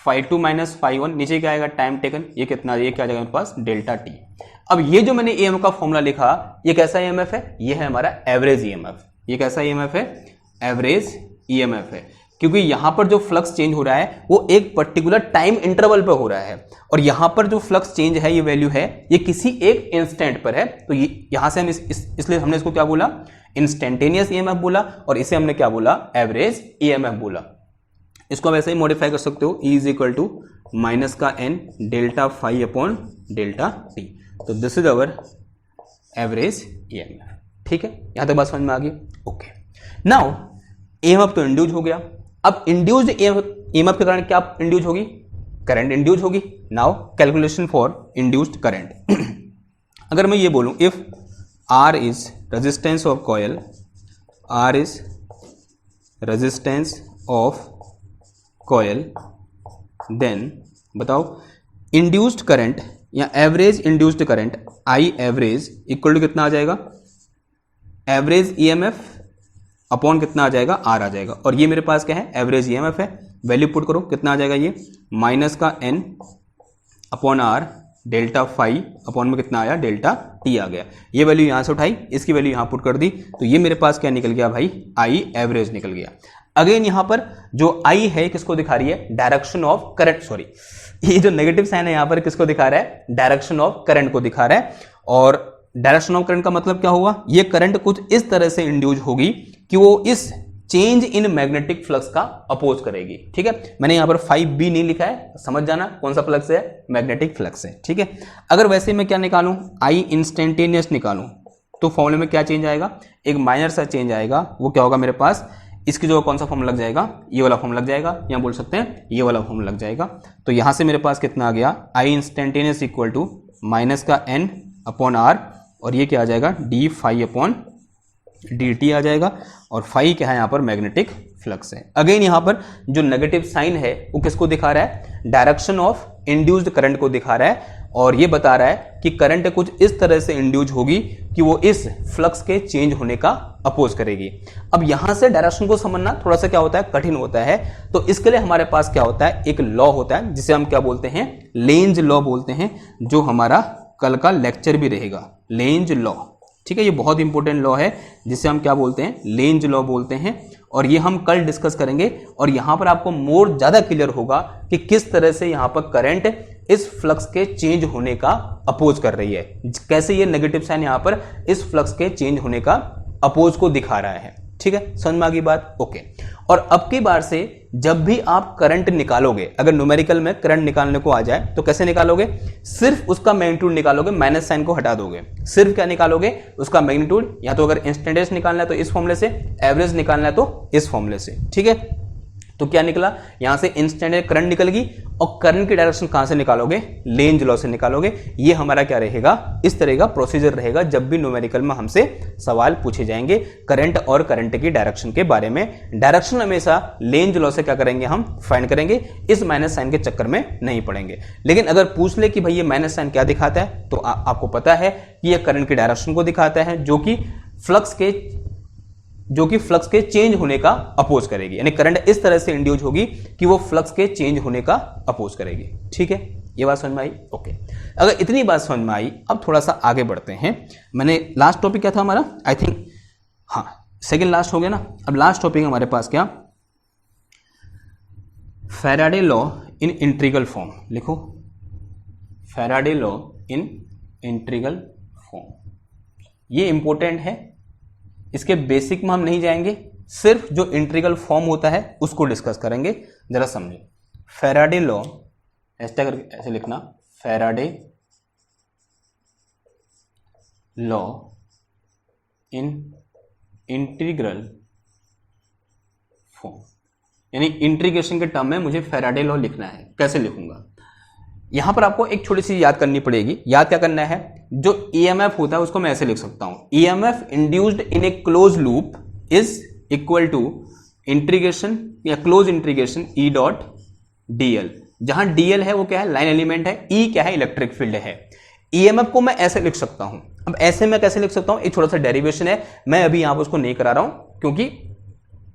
φ2 माइनस φ1, नीचे क्या आएगा टाइम टेकन, ये कितना, ये क्या आ जाएगा मेरे पास डेल्टा t। अब ये जो मैंने EMF का फॉर्मूला लिखा, ये कैसा EMF है, ये है हमारा एवरेज EMF। ये कैसा EMF है, एवरेज EMF है, क्योंकि यहां पर जो फ्लक्स चेंज हो रहा है वो एक पर्टिकुलर टाइम इंटरवल पर हो रहा है, और यहां पर जो फ्लक्स चेंज है ये वैल्यू है ये किसी एक इंस्टेंट पर है। तो ये यहां से हम इसलिए हमने इसको क्या बोला, इंस्टेंटेनियस EMF बोला, और इसे हमने क्या बोला, एवरेज EMF बोला। इसको आप ऐसे ही मॉडिफाई कर सकते हो, E is equal to minus का n delta phi upon delta t. तो this is our average EMF, ठीक है, यहां तक बात समझ में आ गई। ओके, नाउ EMF तो इंड्यूस हो गया, अब इंड्यूस्ड EMF के कारण क्या इंड्यूस होगी, करंट इंड्यूस होगी। Now calculation for induced current. अगर मैं ये बोलूं if R is resistance of coil, R is resistance of coil, then बताओ इंड्यूस्ड करंट या average induced current I average equal to कितना आ जाएगा, एवरेज EMF अपॉन कितना आ जाएगा, R आ जाएगा। और ये मेरे पास क्या है, एवरेज EMF है, वैल्यू पुट करो कितना आ जाएगा, ये माइनस का n upon R delta phi upon में कितना आया, डेल्टा t आ गया। ये वैल्यू यहां से उठाई, इसकी वैल्यू यहां पुट कर दी, तो ये मेरे पास क्या निकल गया भाई, I एवरेज निकल गया। अगेन यहां पर जो I है किसको दिखा रही है, डायरेक्शन ऑफ करंट, सॉरी ये जो नेगेटिव साइन है यहां पर किसको दिखा रहा है, डायरेक्शन ऑफ करंट को दिखा रहा है। और डायरेक्शन ऑफ करंट का मतलब क्या हुआ, ये करंट कुछ इस तरह से इंड्यूस होगी कि वो इस चेंज इन मैग्नेटिक फ्लक्स का अपोज करेगी, ठीक है। मैंने यहां पर 5B नहीं लिखा है, समझ जाना कौन सा फ्लक्स है, मैग्नेटिक फ्लक्स है, ठीक है। अगर वैसे मैं क्या निकालूं, I इंस्टेंटेनियस निकालूं, तो फॉर्मूले में क्या चेंज आएगा, एक माइनर सा चेंज आएगा, वो क्या होगा मेरे पास, इसकी जो कौन सा फॉर्मूला लग जाएगा, ये वाला फॉर्मूला लग जाएगा, या बोल सकते हैं ये वाला फॉर्मूला लग जाएगा। तो यहां से मेरे पास कितना आ गया, I instantaneous equal to minus का n अपॉन R, और ये क्या आ जाएगा, d phi upon d t आ जाएगा। और फाई क्या है यहाँ पर, मैग्नेटिक फ्लक्स है। अगेन यहाँ पर जो नेगेटिव साइन है वो किसको दिखा रहा है, डायरेक्शन ऑफ इंड्यूस्ड करंट को दिखा रहा है, और ये बता रहा है कि करंट कुछ इस तरह से इंड्यूस होगी कि वो इस फ्लक्स के चेंज होने का अपोज करेगी। अब यहां से डायरेक्शन को समझना थोड़ा सा क्या होता है, कठिन होता है। तो इसके लिए हमारे पास क्या होता है, एक लॉ होता है जिसे हम क्या बोलते हैं, लेंज लॉ बोलते हैं, जो हमारा कल का लेक्चर भी रहेगा, लेंज लॉ, ठीक है। ये बहुत इंपॉर्टेंट लॉ है जिसे हम क्या बोलते हैं, लेंज लॉ बोलते हैं, और ये हम कल डिस्कस करेंगे। और यहां पर आपको मोर ज्यादा क्लियर होगा कि किस तरह से यहां पर करंट इस फ्लक्स के चेंज होने का अपोज कर रही है, कैसे ये नेगेटिव साइन यहां पर इस फ्लक्स के चेंज होने का अपोज को दिखा रहा है, ठीक है, समझ में आ गई बात? ओके। और अब की बार से जब भी आप करंट निकालोगे, अगर न्यूमेरिकल में करंट निकालने को आ जाए तो कैसे निकालोगे? सिर्फ उसका मैग्नीट्यूड निकालोगे, माइनस साइन को हटा दोगे। सिर्फ क्या निकालोगे? उसका मैग्नीट्यूड। या तो अगर इंस्टेंटेनियस निकालना है तो इस फॉर्मूले से, एवरेज निकालना है तो इस फॉर्मूले से, ठीक है। तो क्या निकला? यहां से इंस्टेंटेनियस करंट निकल गई, और करंट की डायरेक्शन कहां से निकालोगे? लेंज लॉ से निकालोगे। ये हमारा क्या रहेगा? इस तरह का प्रोसीजर रहेगा जब भी न्यूमेरिकल में हमसे सवाल पूछे जाएंगे करंट और करंट की डायरेक्शन के बारे में। डायरेक्शन हमेशा लेंज लॉ से क्या करेंगे? हम फाइंड करेंगे, इस माइनस साइन के चक्कर में नहीं पड़ेंगे। लेकिन अगर पूछ ले कि भाई ये माइनस साइन क्या दिखाता है, तो आपको पता है कि यह करंट की डायरेक्शन को दिखाता है, जो कि फ्लक्स के चेंज होने का अपोज करेगी। यानी करंट इस तरह से इंड्यूस होगी कि वो फ्लक्स के चेंज होने का अपोज करेगी, ठीक है। ये बात समझ में आई? ओके। अगर इतनी बात समझ में आई, अब थोड़ा सा आगे बढ़ते हैं। मैंने लास्ट टॉपिक क्या था हमारा? आई थिंक हाँ, सेकेंड लास्ट हो गया ना। अब लास्ट टॉपिक हमारे पास क्या? Faraday law in integral form. लिखो, Faraday law in integral form. ये इंपॉर्टेंट है, इसके बेसिक में हम नहीं जाएंगे, सिर्फ जो इंटीग्रल फॉर्म होता है उसको डिस्कस करेंगे। जरा समझे। फैराडे लॉ ऐसे लिखना, Faraday law in integral form, यानी इंटीग्रेशन के टर्म में मुझे फैराडे लॉ लिखना है। कैसे लिखूंगा? यहां पर आपको एक छोटी सी याद करनी पड़ेगी। याद क्या करना है? जो ईएमएफ होता है उसको मैं ऐसे लिख सकता हूं, EMF induced in a closed loop is equal to integration या closed integration E dot dl. जहां डीएल है वो क्या है? लाइन एलिमेंट है। ई क्या है? इलेक्ट्रिक फील्ड है। ईएमएफ को मैं ऐसे लिख सकता हूं। अब ऐसे मैं कैसे लिख सकता हूं? एक छोटा सा डेरिवेशन है, मैं अभी यहां पर उसको नहीं करा रहा हूं क्योंकि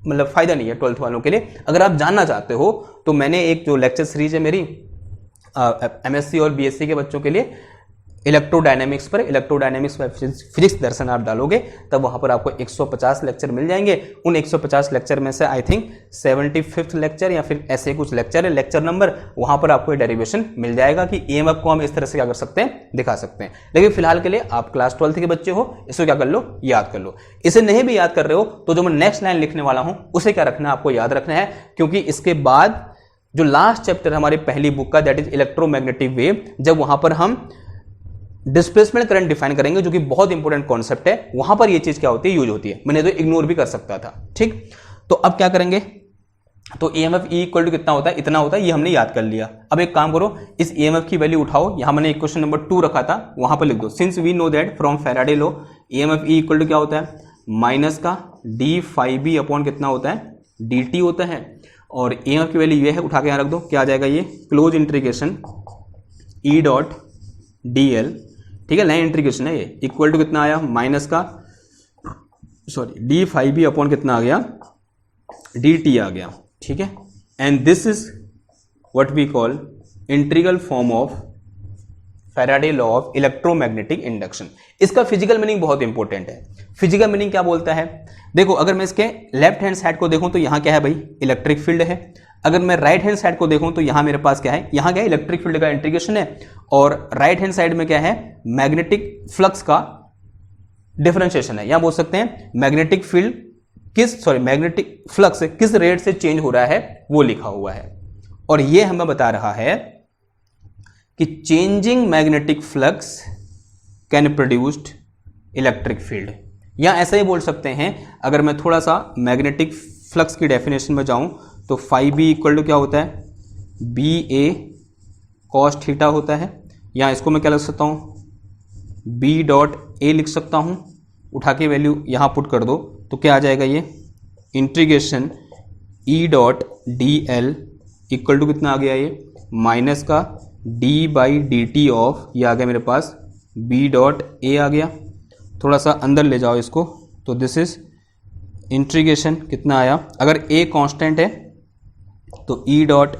मतलब फायदा नहीं है 12th वालों के लिए। अगर आप जानना चाहते हो तो मैंने एक जो लेक्चर सीरीज है मेरी एमएससी और बीएससी के बच्चों के लिए, इलेक्ट्रोडायनेमिक्स पर, इलेक्ट्रोडायनेमिक्स में फिजिक्स दर्शन आप डालोगे तब वहां पर आपको 150 लेक्चर मिल जाएंगे। उन 150 लेक्चर में से आई थिंक 75th लेक्चर या फिर ऐसे कुछ लेक्चर है, लेक्चर नंबर, वहां पर आपको डेरिवेशन मिल जाएगा कि ईएमएफ को हम इस तरह से क्या कर सकते हैं? दिखा सकते हैं। लेकिन फिलहाल के लिए आप क्लास 12th के बच्चे हो, इसको क्या कर लो? याद कर लो। इसे नहीं भी याद कर रहे हो तो जो मैं नेक्स्ट लाइन लिखने वाला हूं उसे क्या रखना है? आपको याद रखना है, क्योंकि इसके बाद जो लास्ट चैप्टर हमारी पहली बुक का, दैट इज इलेक्ट्रोमैग्नेटिक वेव, जब वहां पर हम डिस्प्लेसमेंट करंट डिफाइन करेंगे, जो कि बहुत इंपॉर्टेंट कॉन्सेप्ट है, वहां पर ये चीज क्या होती है? यूज होती है। मैंने तो इग्नोर भी कर सकता था, ठीक। तो अब क्या करेंगे? तो ईएमएफ ई इक्वल टू कितना होता है? इतना होता है, ये हमने याद कर लिया। अब एक काम करो, इस ईएमएफ की वैल्यू उठाओ, यहां मैंने क्वेश्चन नंबर 2 रखा था, वहां पर लिख दो, since we know that from Faraday law EMF E equal to क्या होता है? माइनस का डी फाई बी अपॉन कितना होता है? डी टी होता है। और ईएमएफ की वैल्यू ये है, उठा के यहां रख दो, क्या आ जाएगा? ये close integration E dot D L, ठीक है, लाइन इंटीग्रेशन है ये, इक्वल टू कितना आया? माइनस का डी फाइव बी अपॉन कितना आ गया? डी टी आ गया, ठीक है। And this is what we call integral form of Faraday law of electromagnetic induction. इसका फिजिकल मीनिंग बहुत इंपॉर्टेंट है। फिजिकल मीनिंग क्या बोलता है? देखो, अगर मैं इसके लेफ्ट हैंड साइड को देखूं तो यहां क्या है भाई? इलेक्ट्रिक फील्ड है। अगर मैं राइट हैंड साइड को देखूं तो यहां मेरे पास क्या है? यहां क्या है? इलेक्ट्रिक फील्ड का इंटीग्रेशन है। और राइट हैंड साइड में क्या है? मैग्नेटिक फ्लक्स का डिफरेंशिएशन है। यहां बोल सकते हैं मैग्नेटिक फील्ड मैग्नेटिक फ्लक्स किस रेट से चेंज हो रहा है वो लिखा हुआ है। और ये हमें बता रहा है कि changing magnetic flux can produced electric field. या ऐसा ही बोल सकते हैं, अगर मैं थोड़ा सा मैग्नेटिक फ्लक्स की डेफिनेशन में जाऊं तो फाइव बी इक्वल टू क्या होता है? बी ए कॉस थीटा होता है। या इसको मैं क्या लिख सकता हूं? बी डॉट ए लिख सकता हूं। उठा के वैल्यू यहां पुट कर दो तो क्या आ जाएगा? ये integration E dot D L equal to कितना आ गया? ये माइनस का D by D T of, ये आ गया मेरे पास बी डॉट ए आ गया। थोड़ा सा अंदर ले जाओ इसको, तो दिस इज इंटीग्रेशन कितना आया? अगर ए कांस्टेंट है तो E dot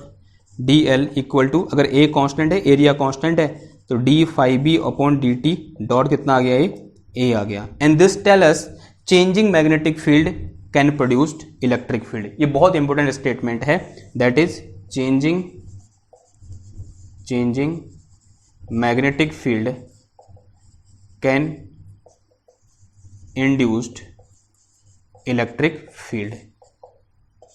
D L equal to, अगर ए कांस्टेंट है, एरिया कांस्टेंट है, तो d five B upon d t dot कितना आ गया? ये ए आ गया। And this tell us changing magnetic field can produced electric field. ये बहुत इंपॉर्टेंट स्टेटमेंट है, that is changing magnetic field can induced electric field.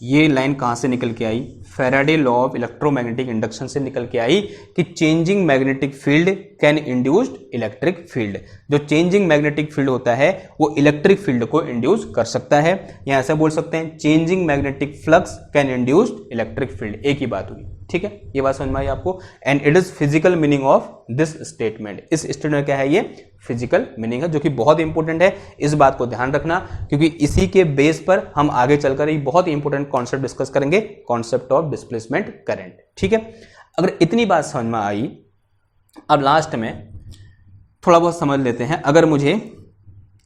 ये लाइन कहाँ से निकल के आई? Faraday law of electromagnetic induction से निकल के आई कि changing magnetic field can induced electric field. जो चेंजिंग मैग्नेटिक फील्ड होता है वो इलेक्ट्रिक फील्ड को इंड्यूस कर सकता है, या ऐसा बोल सकते हैं changing magnetic flux can induced electric field. एक ही बात हुई, ठीक है, ये बात समझ में आई आपको। And it is physical meaning of this statement. इस स्टेटमेंट क्या है? ये फिजिकल मीनिंग है, जो कि बहुत इंपॉर्टेंट है। इस बात को ध्यान रखना, क्योंकि इसी के बेस पर हम आगे चलकर एक बहुत इंपॉर्टेंट कॉन्सेप्ट डिस्कस करेंगे, कॉन्सेप्ट ऑफ डिस्प्लेसमेंट करंट। ठीक है, अगर इतनी बात समझ में आई, अब लास्ट में थोड़ा बहुत समझ लेते हैं। अगर मुझे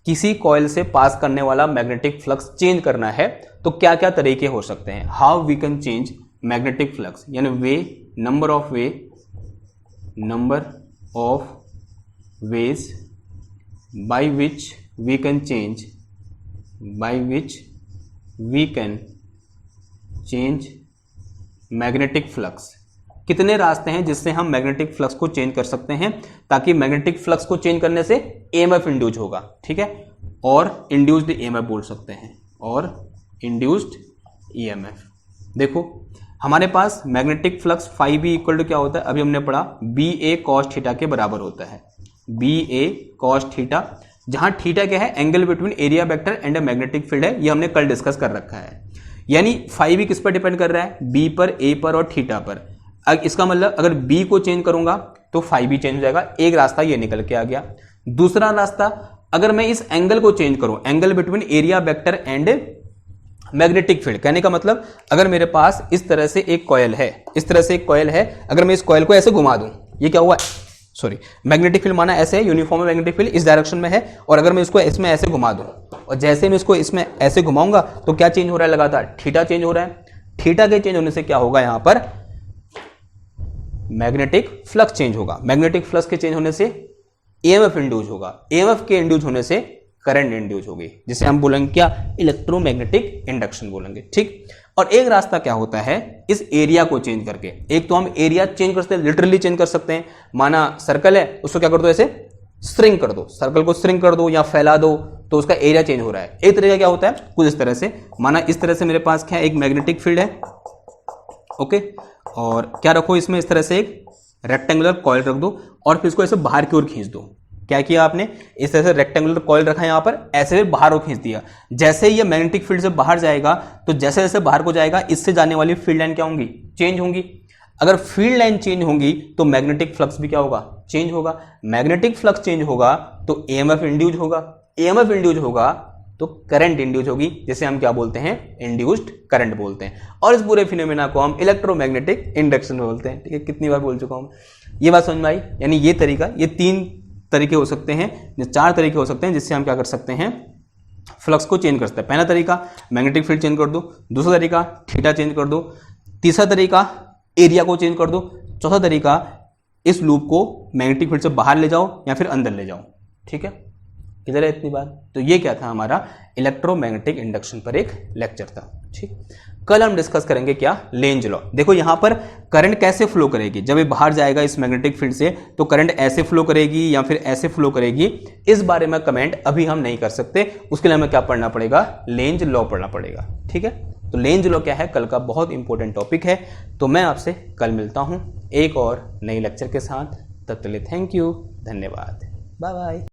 किसी कॉइल से पास करने वाला मैग्नेटिक फ्लक्स चेंज करना है तो क्या क्या तरीके हो सकते हैं? How we can change magnetic flux, यानी number of ways by which we can change magnetic flux. कितने रास्ते हैं जिससे हम मैग्नेटिक फ्लक्स को चेंज कर सकते हैं, ताकि मैग्नेटिक फ्लक्स को चेंज करने से EMF इंड्यूस होगा, ठीक है, और इंड्यूस्ड EMF बोल सकते हैं, और इंड्यूस्ड EMF। देखो हमारे पास magnetic flux φB equal to क्या होता है? अभी हमने पढ़ा BA cos थीटा के बराबर होता है, BA cos थीटा, जहां थीटा क्या है? Angle between area vector and magnetic field है, ये हमने कल डिस्कस कर रखा है। यानी φB किस पर डिपेंड कर रहा है? B पर, A पर और थीटा पर। इसका मतलब अगर B को चेंज करूंगा तो φB चेंज हो जाएगा। एक रास्ता ये निकल के आ गया। दूसरा रास्ता, अगर मैं इस एंगल को चेंज करूं, angle between area vector and magnetic field, कहने का मतलब अगर मेरे पास इस तरह से एक कॉइल है, अगर मैं इस कॉइल को ऐसे घुमा दूं, ये क्या हुआ? सॉरी, मैग्नेटिक फील्ड माना ऐसे है, यूनिफॉर्म मैग्नेटिक फील्ड इस डायरेक्शन में है, और अगर मैं इसको इसमें ऐसे घुमा दूं, और जैसे मैं इसको इसमें ऐसे घुमाऊंगा तो क्या चेंज हो रहा है? लगातार थीटा चेंज हो रहा है। थीटा के चेंज होने से क्या होगा? यहां पर मैग्नेटिक फ्लक्स चेंज होगा। मैग्नेटिक फ्लक्स के चेंज होने से EMF इंड्यूस होगा। EMF के इंड्यूस होने से करंट इंड्यूस होगी, जिसे हम बोलेंगे क्या? इलेक्ट्रोमैग्नेटिक इंडक्शन बोलेंगे, ठीक। और एक रास्ता क्या होता है? इस एरिया को चेंज करके। एक तो हम एरिया चेंज कर सकते हैं, लिटरली चेंज कर सकते हैं। माना सर्कल है, उसको क्या कर दो? ऐसे श्रिंक कर दो, सर्कल को श्रिंक कर दो या फैला दो, तो उसका एरिया चेंज हो रहा है। एक तरीका क्या होता है? कुछ इस तरह से, माना इस तरह से मेरे पास क्या है? एक मैग्नेटिक फील्ड है, ओके, और क्या रखो इसमें? इस तरह से एक रेक्टेंगुलर कॉइल रख दो, और फिर इसको ऐसे बाहर की ओर खींच दो। क्या किया आपने? इस तरह से रेक्टेंगुलर कॉइल रखा है यहां पर, ऐसे बाहर खींच दिया। जैसे ही ये मैग्नेटिक फील्ड से बाहर जाएगा, तो जैसे जैसे बाहर को जाएगा, इससे जाने वाली फील्ड लाइन क्या होंगी? चेंज होंगी। अगर फील्ड लाइन चेंज होंगी तो मैग्नेटिक फ्लक्स भी क्या होगा? चेंज होगा। मैग्नेटिक फ्लक्स चेंज होगा तो EMF इंड्यूस होगा। EMF इंड्यूस होगा तो करंट इंड्यूस होगी, जिसे हम क्या बोलते हैं? इंड्यूस्ड करंट बोलते हैं। और इस पूरे फिनोमेना को हम इलेक्ट्रोमैग्नेटिक इंडक्शन बोलते हैं, ठीक है। कितनी बार बोल चुका हूं, ये बात समझ में आई? यानी ये तरीका, ये 3 तरीके हो सकते हैं, 4 तरीके हो सकते हैं जिससे हम क्या कर सकते हैं? फ्लक्स को चेंज कर सकते हैं। पहला तरीका मैग्नेटिक फील्ड चेंज कर दो, दूसरा तरीका थीटा चेंज कर दो, तीसरा तरीका एरिया को चेंज कर दो, चौथा तरीका इस लूप को मैग्नेटिक फील्ड से बाहर ले जाओ या फिर अंदर ले जाओ, ठीक है। किधर है इतनी बात? तो ये क्या था? हमारा इलेक्ट्रोमैग्नेटिक इंडक्शन पर एक लेक्चर था, ठीक। कल हम डिस्कस करेंगे क्या? Lenz law. देखो यहां पर करंट कैसे फ्लो करेगी, जब ये बाहर जाएगा इस मैग्नेटिक फील्ड से, तो करंट ऐसे फ्लो करेगी या फिर ऐसे फ्लो करेगी, इस बारे में कमेंट अभी हम नहीं कर सकते। उसके लिए हमें क्या पढ़ना पड़ेगा? लेंज लॉ पढ़ना पड़ेगा, ठीक है। तो लेंज लॉ क्या है? कल का बहुत इंपॉर्टेंट टॉपिक है। तो मैं आपसे कल मिलता हूं एक और नई लेक्चर के साथ। तब तक के लिए थैंक यू, धन्यवाद, बाय बाय।